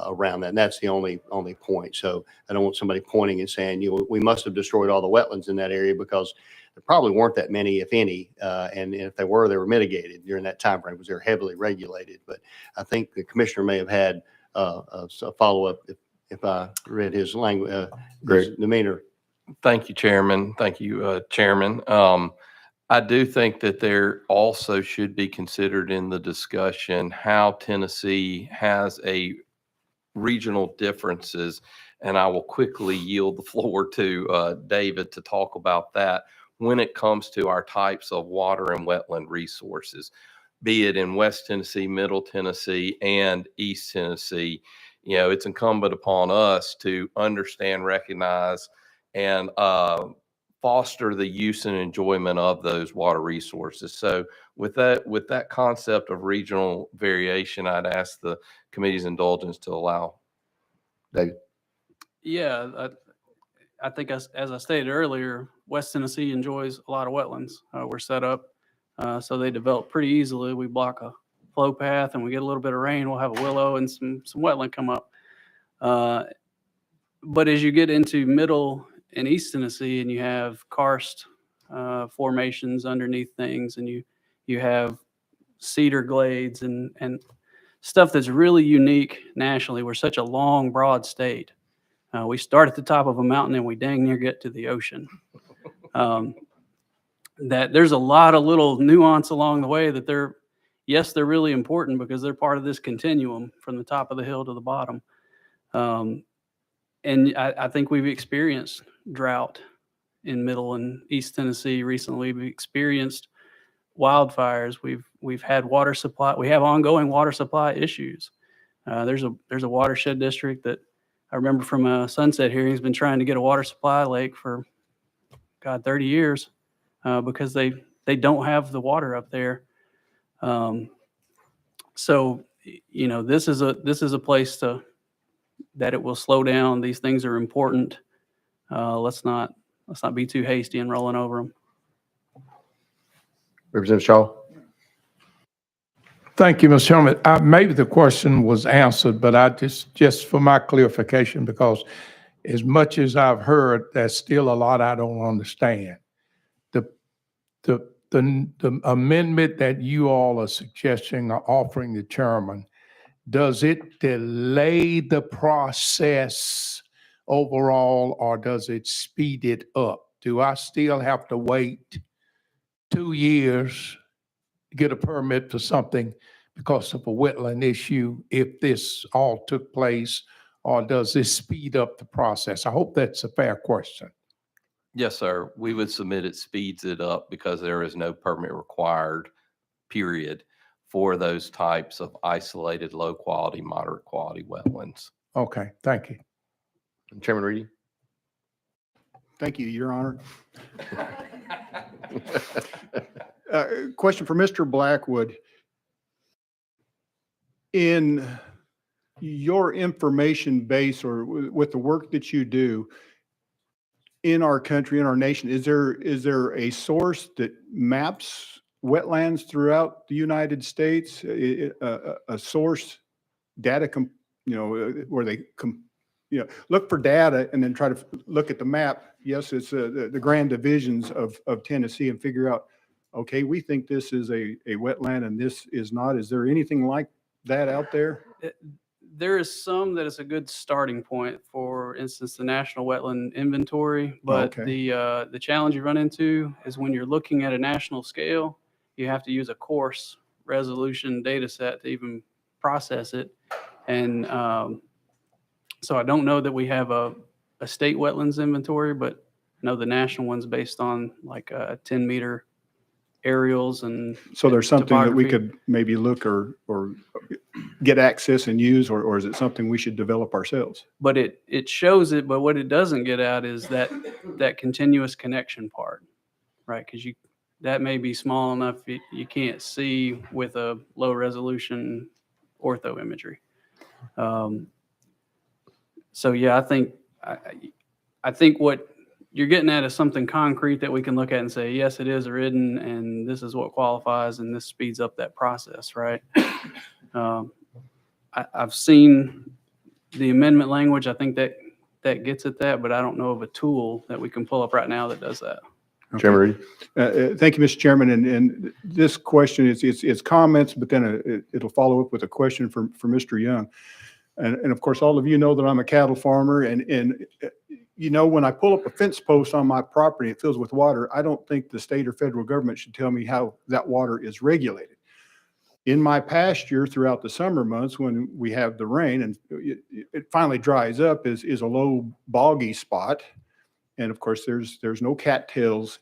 around that. And that's the only point. So I don't want somebody pointing and saying, we must have destroyed all the wetlands in that area, because there probably weren't that many, if any. And if they were mitigated during that time frame because they're heavily regulated. But I think the commissioner may have had a follow-up if I read his language, his demeanor. Thank you, Chairman. Thank you, Chairman. I do think that there also should be considered in the discussion how Tennessee has a regional differences, and I will quickly yield the floor to David to talk about that when it comes to our types of water and wetland resources, be it in West Tennessee, Middle Tennessee, and East Tennessee. It's incumbent upon us to understand, recognize, and foster the use and enjoyment of those water resources. So with that concept of regional variation, I'd ask the committee's indulgence to allow. David. Yeah, I think as I stated earlier, West Tennessee enjoys a lot of wetlands. We're set up so they develop pretty easily. We block a flow path, and we get a little bit of rain, we'll have a willow and some wetland come up. But as you get into Middle and East Tennessee, and you have karst formations underneath things, and you have cedar glades and stuff that's really unique nationally. We're such a long, broad state. We start at the top of a mountain and we dang near get to the ocean. That there's a lot of little nuance along the way that they're really important because they're part of this continuum from the top of the hill to the bottom. And I think we've experienced drought in Middle and East Tennessee recently. We've experienced wildfires. We've had water supply. We have ongoing water supply issues. There's a watershed district that I remember from a Sunset hearing has been trying to get a water supply lake for 30 years because they don't have the water up there. So this is a place that it will slow down. These things are important. Let's not be too hasty and rolling over them. Representative Shaw. Thank you, Mr. Chairman. Maybe the question was answered, but I just for my clarification, because as much as I've heard, there's still a lot I don't understand. the amendment that you all are suggesting or offering the chairman, does it delay the process overall, or does it speed it up? Do I still have to wait 2 years to get a permit for something because of a wetland issue if this all took place, or does this speed up the process? I hope that's a fair question. Yes, sir. We would submit it speeds it up because there is no permit required, period, for those types of isolated, low quality, moderate quality wetlands. Okay, thank you. Chairman Reedy? Thank you, Your Honor. Question for Mr. Blackwood. In your information base or with the work that you do in our country, in our nation, is there a source that maps wetlands throughout the United States? A source data, where they look for data and then try to look at the map. Yes, it's the grand divisions of Tennessee and figure out, okay, we think this is a wetland and this is not. Is there anything like that out there? There is some that is a good starting point. For instance, the National Wetland Inventory. But Okay. the challenge you run into is when you're looking at a national scale, you have to use a coarse resolution data set to even process it. And so I don't know that we have a state wetlands inventory, but I know the national one's based on like 10-meter aerials and So there's something that we topography. could maybe look or get access and use, or is it something we should develop ourselves? But it shows it, but what it doesn't get at is that continuous connection part, right? Because that may be small enough you can't see with a low resolution ortho imagery. So yeah, I think what you're getting at is something concrete that we can look at and say, yes, it is or isn't, and this is what qualifies, and this speeds up that process, right? I've seen the amendment language. I think that gets at that, but I don't know of a tool that we can pull up right now that does that. Chairman Reedy? Thank you, Mr. Chairman. And this question is comments, but then it'll follow up with a question for Mr. Young. And of course, all of you know that I'm a cattle farmer, and when I pull up a fence post on my property, it fills with water. I don't think the state or federal government should tell me how that water is regulated. In my pasture throughout the summer months when we have the rain and it finally dries up is a low boggy spot. And of course, there's no cattails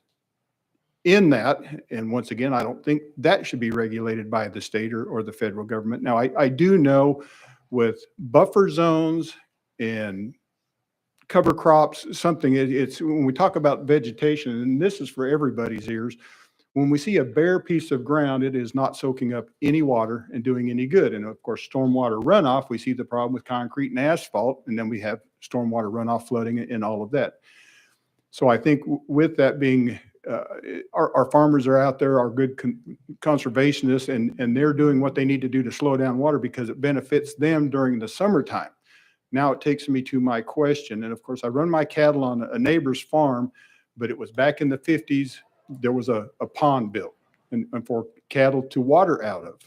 in that. And once again, I don't think that should be regulated by the state or the federal government. Now, I do know with buffer zones and cover crops, it's when we talk about vegetation, and this is for everybody's ears, when we see a bare piece of ground, it is not soaking up any water and doing any good. And of course, stormwater runoff, we see the problem with concrete and asphalt, and then we have stormwater runoff, flooding, and all of that. So I think with that being, our farmers are out there, are good conservationists, and they're doing what they need to do to slow down water because it benefits them during the summertime. Now it takes me to my question. And of course, I run my cattle on a neighbor's farm, but it was back in the 50s. There was a pond built and for cattle to water out of.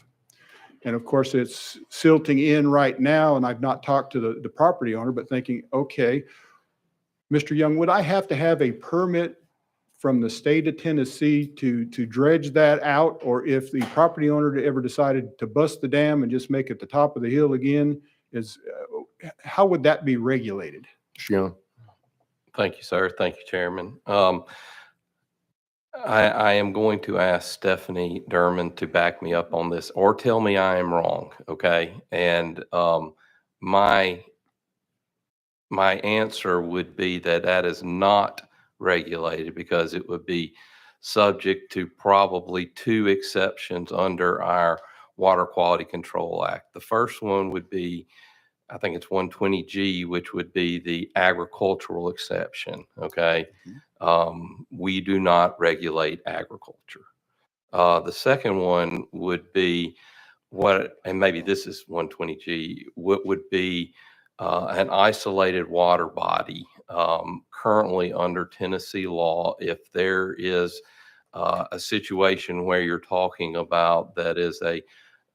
And of course, it's silting in right now. And I've not talked to the property owner, but thinking, okay, Mr. Young, would I have to have a permit from the state of Tennessee to dredge that out? Or if the property owner ever decided to bust the dam and just make it the top of the hill again, how would that be regulated? Young. Thank you, sir. Thank you, Chairman. I am going to ask Stephanie Derman to back me up on this or tell me I am wrong. Okay. And my answer would be that is not regulated because it would be subject to probably 2 exceptions under our Water Quality Control Act. The first one would be, I think it's 120G, which would be the agricultural exception. Okay. We do not regulate agriculture. The second one would be and maybe this is 120G, what would be an isolated water body currently under Tennessee law. If there is a situation where you're talking about that is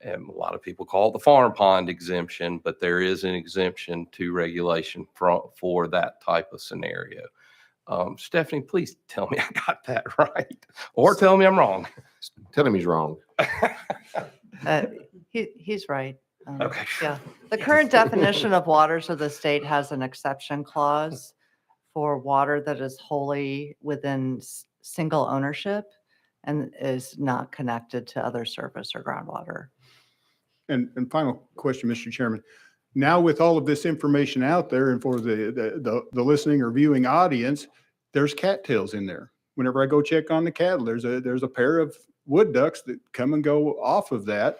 and a lot of people call it the farm pond exemption, but there is an exemption to regulation for that type of scenario. Stephanie, please tell me I got that right, or tell me I'm wrong. Tell him he's wrong. He's right. Okay. Yeah. The current definition of waters of the state has an exception clause for water that is wholly within single ownership and is not connected to other surface or groundwater. And final question, Mr. Chairman. Now with all of this information out there and for the listening or viewing audience, there's cattails in there. Whenever I go check on the cattle, there's a pair of wood ducks that come and go off of that.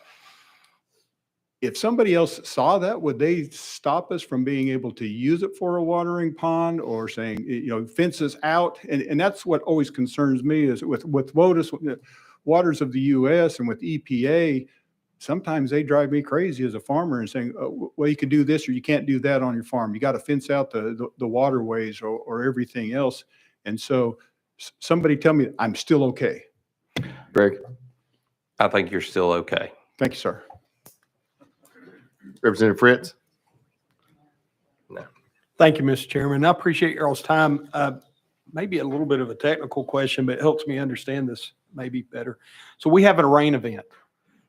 If somebody else saw that, would they stop us from being able to use it for a watering pond or saying, fences out? And that's what always concerns me is with WOTUS, Waters of the US and with EPA, sometimes they drive me crazy as a farmer and saying, oh, well, you can do this or you can't do that on your farm. You got to fence out the waterways or everything else. And so somebody tell me I'm still okay. Greg? I think you're still okay. Thank you, sir. Representative Fritz? No. Thank you, Mr. Chairman. I appreciate y'all's time. Maybe a little bit of a technical question, but it helps me understand this maybe better. So we have a rain event,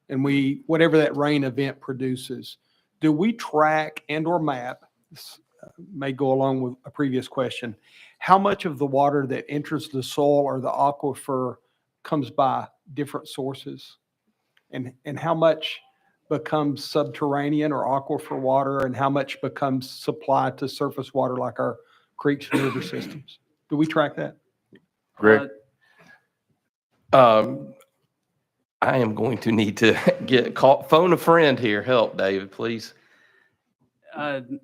and whatever that rain event produces, do we track and or map, this may go along with a previous question, how much of the water that enters the soil or the aquifer comes by different sources? And how much becomes subterranean or aquifer water, and how much becomes supplied to surface water like our creeks and river systems? Do we track that? Greg? I am going to need to phone a friend here. Help, David, please.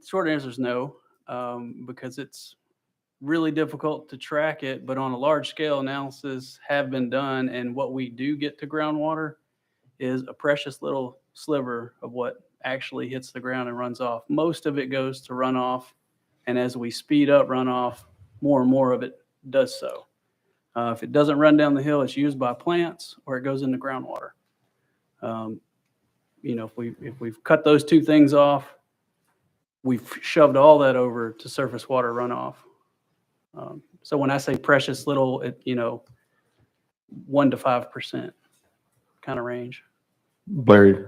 Short answer is no, because it's really difficult to track it, but on a large scale analysis have been done. And what we do get to groundwater is a precious little sliver of what actually hits the ground and runs off. Most of it goes to runoff. And as we speed up runoff, more and more of it does so. If it doesn't run down the hill, it's used by plants or it goes into groundwater. If we've cut those two things off, we've shoved all that over to surface water runoff. So when I say precious little, 1 to 5% kind of range. Larry?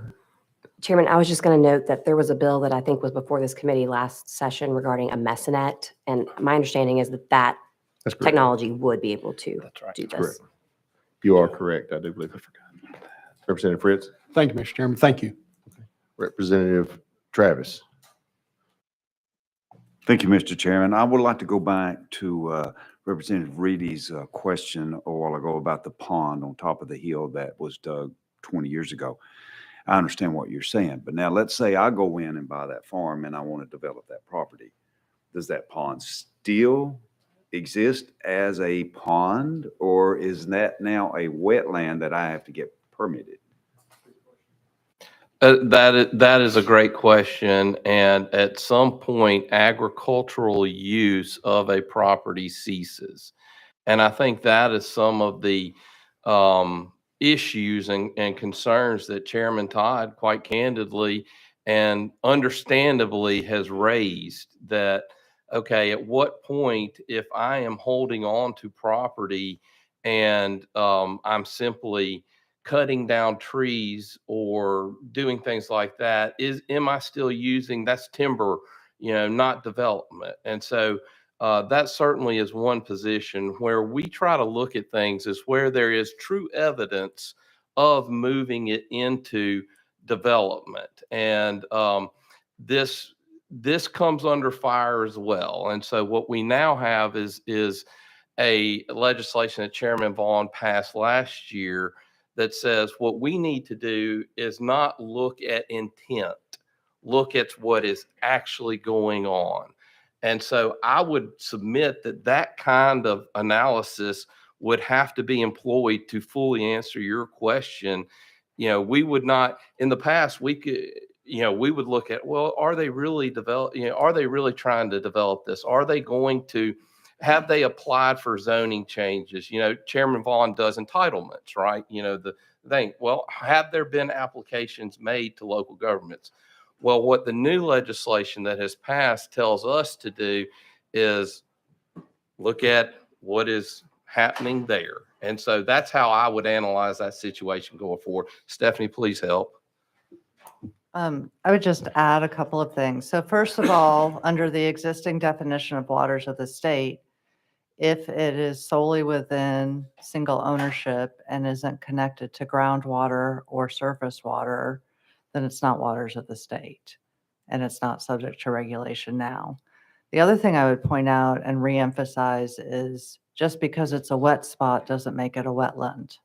Chairman, I was just going to note that there was a bill that I think was before this committee last session regarding a messinet. And my understanding is that That's correct. technology would be able to do this. Correct. You are correct. I do believe. I forgot. Representative Fritz? Thank you, Mr. Chairman. Thank you. Representative Travis? Thank you, Mr. Chairman. I would like to go back to Representative Reedy's question a while ago about the pond on top of the hill that was dug 20 years ago. I understand what you're saying, but now let's say I go in and buy that farm and I want to develop that property. Does that pond still exist as a pond, or is that now a wetland that I have to get permitted? That is a great question. And at some point, agricultural use of a property ceases. And I think that is some of the issues and concerns that Chairman Todd quite candidly and understandably has raised, that, okay, at what point, if I am holding on to property and I'm simply cutting down trees or doing things like that, am I still using, that's timber, not development. And so that certainly is one position where we try to look at things, is where there is true evidence of moving it into development. And this comes under fire as well. And so what we now have is a legislation that Chairman Vaughn passed last year that says what we need to do is not look at intent, look at what is actually going on. And so I would submit that kind of analysis would have to be employed to fully answer your question. We would not, in the past, we could, we would look at, well, are they really trying to develop this? Are they going to have they applied for zoning changes? You know, Chairman Vaughn does entitlements, right? You know, the thing, well, have there been applications made to local governments? Well, what the new legislation that has passed tells us to do is look at what is happening there. And so that's how I would analyze that situation going forward. Stephanie, please help. I would just add a couple of things. So first of all, under the existing definition of waters of the state, if it is solely within single ownership and isn't connected to groundwater or surface water, then it's not waters of the state, and it's not subject to regulation now. The other thing I would point out and reemphasize is just because it's a wet spot doesn't make it a wetland.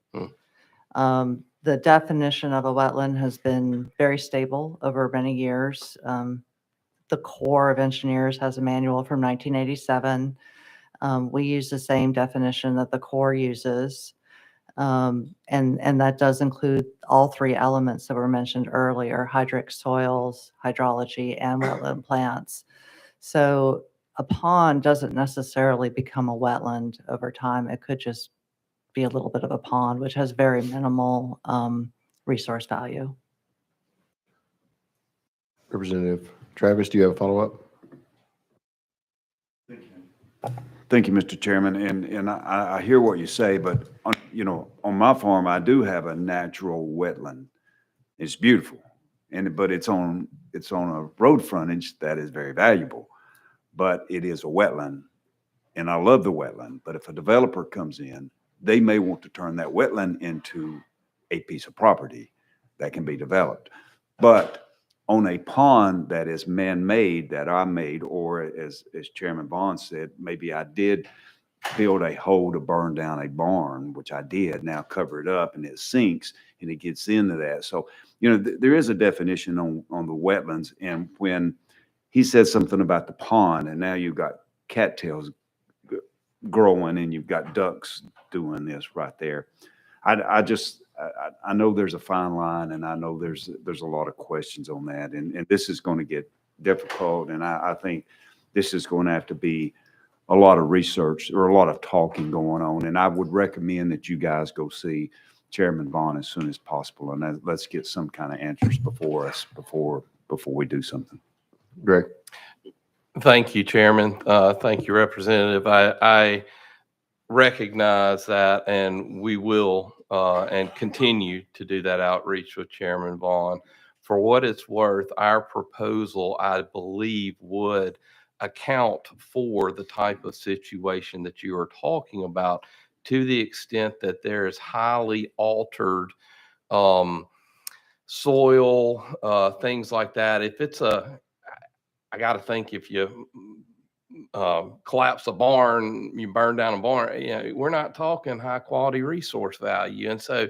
The definition of a wetland has been very stable over many years. The Corps of Engineers has a manual from 1987. We use the same definition that the Corps uses. And that does include all three elements that were mentioned earlier: hydric soils, hydrology, and wetland plants. So a pond doesn't necessarily become a wetland over time. It could just be a little bit of a pond, which has very minimal resource value. Representative Travis, do you have a follow-up? Thank you, Mr. Chairman. And I hear what you say, but on, you know, on my farm, I do have a natural wetland. It's beautiful. But it's on a road frontage that is very valuable, but it is a wetland. And I love the wetland, but if a developer comes in, they may want to turn that wetland into a piece of property that can be developed. But on a pond that is man-made, that I made, or as Chairman Vaughn said, maybe I did build a hole to burn down a barn, which I did, now cover it up and it sinks and it gets into that. So, you know, there is a definition on the wetlands. And when he said something about the pond, and now you've got cattails growing and you've got ducks doing this right there. I know there's a fine line, and I know there's a lot of questions on that, and this is going to get difficult, and I think this is going to have to be a lot of research or a lot of talking going on, and I would recommend that you guys go see Chairman Vaughn as soon as possible, and let's get some kind of answers before we do something. Greg. Thank you, Chairman. Thank you, Representative. I recognize that, and we will and continue to do that outreach with Chairman Vaughn. For what it's worth, our proposal, I believe, would account for the type of situation that you are talking about, to the extent that there is highly altered soil, things like that. If it's I got to think, if you collapse a barn, you burn down a barn, you know, we're not talking high quality resource value. And so,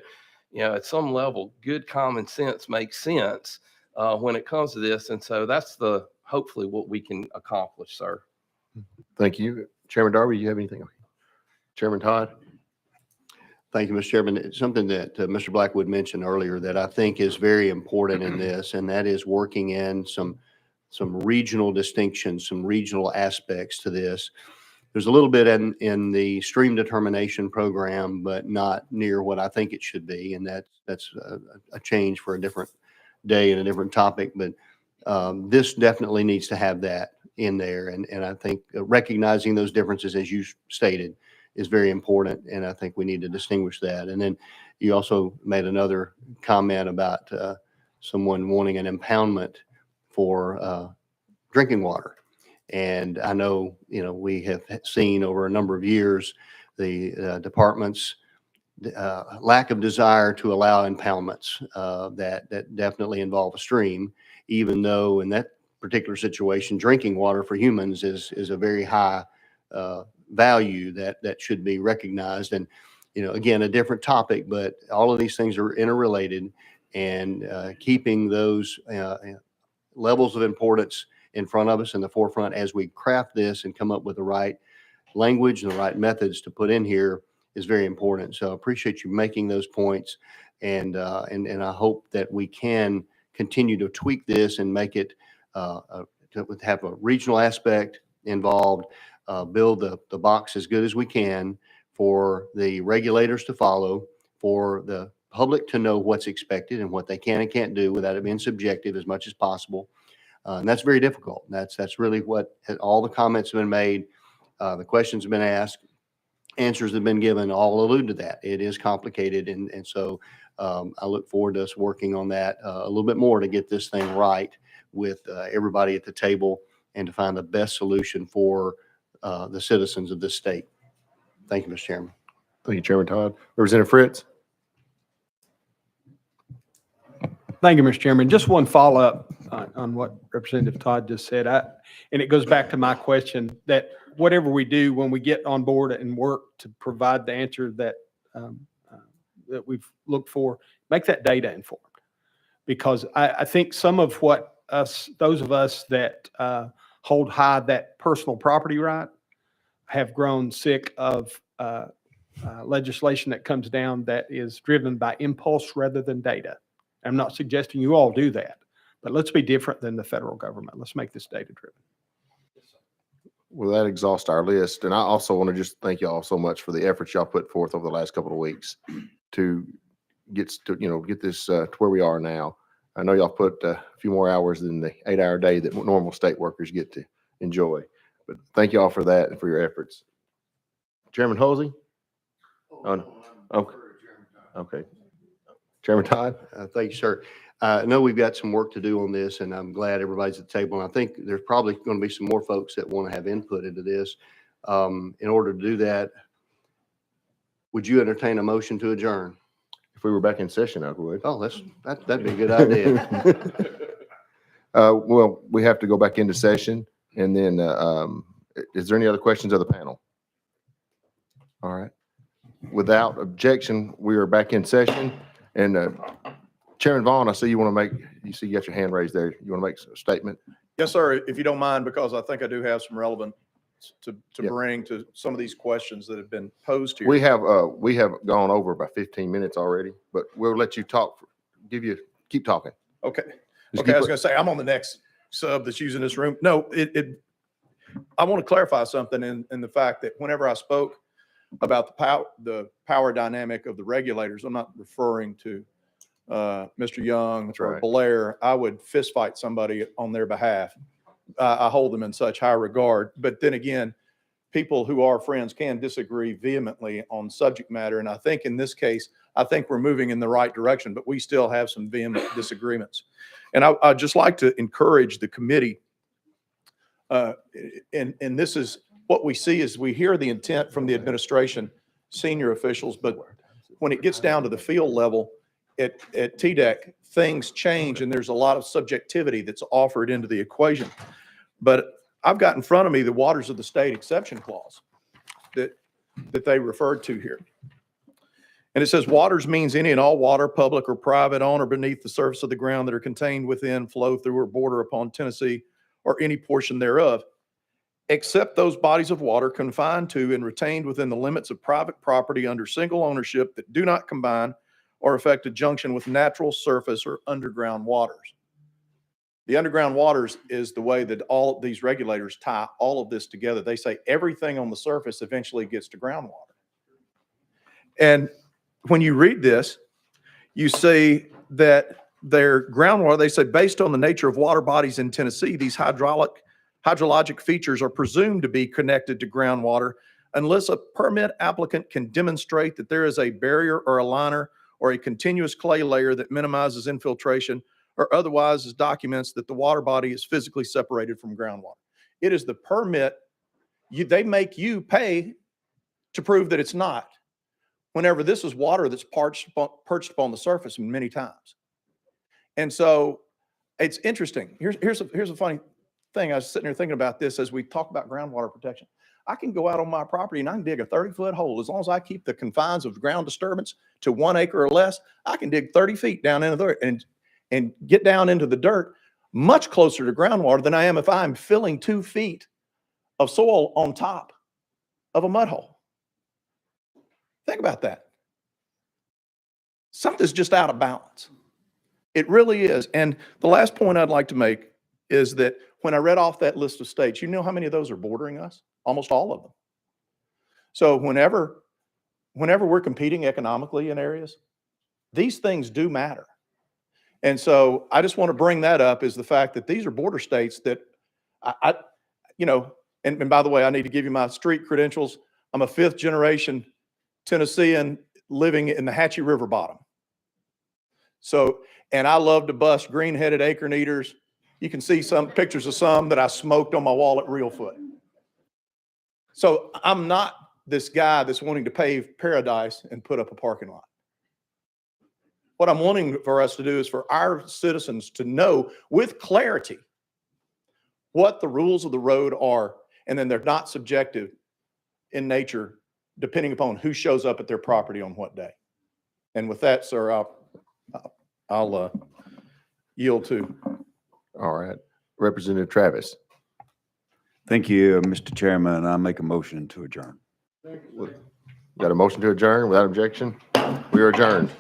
you know, at some level, good common sense makes sense when it comes to this. And so that's hopefully what we can accomplish, sir. Thank you. Chairman Darby, you have anything? Chairman Todd? Thank you, Mr. Chairman. It's something that Mr. Blackwood mentioned earlier that I think is very important in this, and that is working in some regional distinctions, some regional aspects to this. There's a little bit in the stream determination program, but not near what I think it should be. And that's a change for a different day and a different topic. But this definitely needs to have that in there. And I think recognizing those differences, as you stated, is very important. And I think we need to distinguish that. And then you also made another comment about someone wanting an impoundment for drinking water. And I know, you know, we have seen over a number of years the department's lack of desire to allow impoundments that definitely involve a stream, even though in that particular situation, drinking water for humans is a very high value that should be recognized. And, you know, again, a different topic, but all of these things are interrelated, and keeping those levels of importance in front of us in the forefront as we craft this and come up with the right language and the right methods to put in here is very important. So I appreciate you making those points, and I hope that we can continue to tweak this and make it to have a regional aspect involved, build the box as good as we can for the regulators to follow, for the public to know what's expected and what they can and can't do without it being subjective as much as possible. And that's very difficult. That's really what all the comments have been made. The questions have been asked, answers have been given, all allude to that. It is complicated. And so I look forward to us working on that a little bit more to get this thing right with everybody at the table and to find the best solution for the citizens of this state. Thank you, Mr. Chairman. Thank you, Chairman Todd. Representative Fritz? Thank you, Mr. Chairman. Just one follow-up on what Representative Todd just said. And it goes back to my question that whatever we do when we get on board and work to provide the answer that that we've looked for, make that data informed. Because I think some of what those of us that hold high that personal property right have grown sick of legislation that comes down that is driven by impulse rather than data. I'm not suggesting you all do that, but let's be different than the federal government. Let's make this data driven. Well, that exhausts our list. And I also want to just thank you all so much for the efforts y'all put forth over the last couple of weeks to get this to where we are now. I know y'all put a few more hours than the 8-hour day that normal state workers get to enjoy. But thank you all for that and for your efforts. Chairman Halsey? Oh, no. Okay. Okay. Chairman Todd? Thank you, sir. I know we've got some work to do on this, and I'm glad everybody's at the table. And I think there's probably going to be some more folks that want to have input into this. In order to do that, would you entertain a motion to adjourn? If we were back in session, I would. Oh, that'd be a good idea. Well, we have to go back into session. And then is there any other questions of the panel? All right. Without objection, we are back in session. And Chairman Vaughn, I see you got your hand raised there. You want to make a statement? Yes, sir, if you don't mind, because I think I do have some relevant to bring to some of these questions that have been posed here. We have gone over by 15 minutes already, but we'll let you talk, keep talking. Okay. Just Okay, I was going to say, I'm on the next sub that's using this room. No, I want to clarify something in the fact that whenever I spoke about the power dynamic of the regulators, I'm not referring to Mr. Young or Blair. I would fist fight somebody on their behalf. I hold them in such high regard. But then again, people who are friends can disagree vehemently on subject matter. And I think in this case, I think we're moving in the right direction, but we still have some vehement disagreements. And I'd just like to encourage the committee. And this is what we see is we hear the intent from the administration, senior officials, but when it gets down to the field level at TDEC, things change and there's a lot of subjectivity that's offered into the equation. But I've got in front of me the Waters of the State exception clause that they referred to here. And it says waters means any and all water, public or private, on or beneath the surface of the ground that are contained within, flow through, or border upon Tennessee or any portion thereof, except those bodies of water confined to and retained within the limits of private property under single ownership that do not combine or affect a junction with natural surface or underground waters. The underground waters is the way that all of these regulators tie all of this together. They say everything on the surface eventually gets to groundwater. And when you read this, you see that their groundwater, they say based on the nature of water bodies in Tennessee, these hydrologic features are presumed to be connected to groundwater unless a permit applicant can demonstrate that there is a barrier or a liner or a continuous clay layer that minimizes infiltration or otherwise documents that the water body is physically separated from groundwater. It is the permit they make you pay to prove that it's not, whenever this is water that's perched upon the surface many times. And so it's interesting. Here's a funny thing. I was sitting here thinking about this as we talk about groundwater protection. I can go out on my property and I can dig a 30-foot hole. As long as I keep the confines of ground disturbance to 1 acre or less, I can dig 30 feet down into the dirt and get down into the dirt much closer to groundwater than I am if I'm filling 2 feet of soil on top of a mud hole. Think about that. Something's just out of balance. It really is. And the last point I'd like to make is that when I read off that list of states, you know how many of those are bordering us? almost all of them. So whenever we're competing economically in areas, these things do matter. And so I just want to bring that up, is the fact that these are border states that and by the way, I need to give you my street credentials. I'm a 5th generation Tennessean living in the Hatchie River bottom. So, and I love to bust green-headed acorn eaters. You can see some pictures of some that I smoked on my wall at Reelfoot. So I'm not this guy that's wanting to pave paradise and put up a parking lot. What I'm wanting for us to do is for our citizens to know with clarity what the rules of the road are, and then they're not subjective in nature, depending upon who shows up at their property on what day. And with that, sir, I'll yield to. All right. Representative Travis. Thank you, Mr. Chairman. I make a motion to adjourn. Got a motion to adjourn without objection? We are adjourned.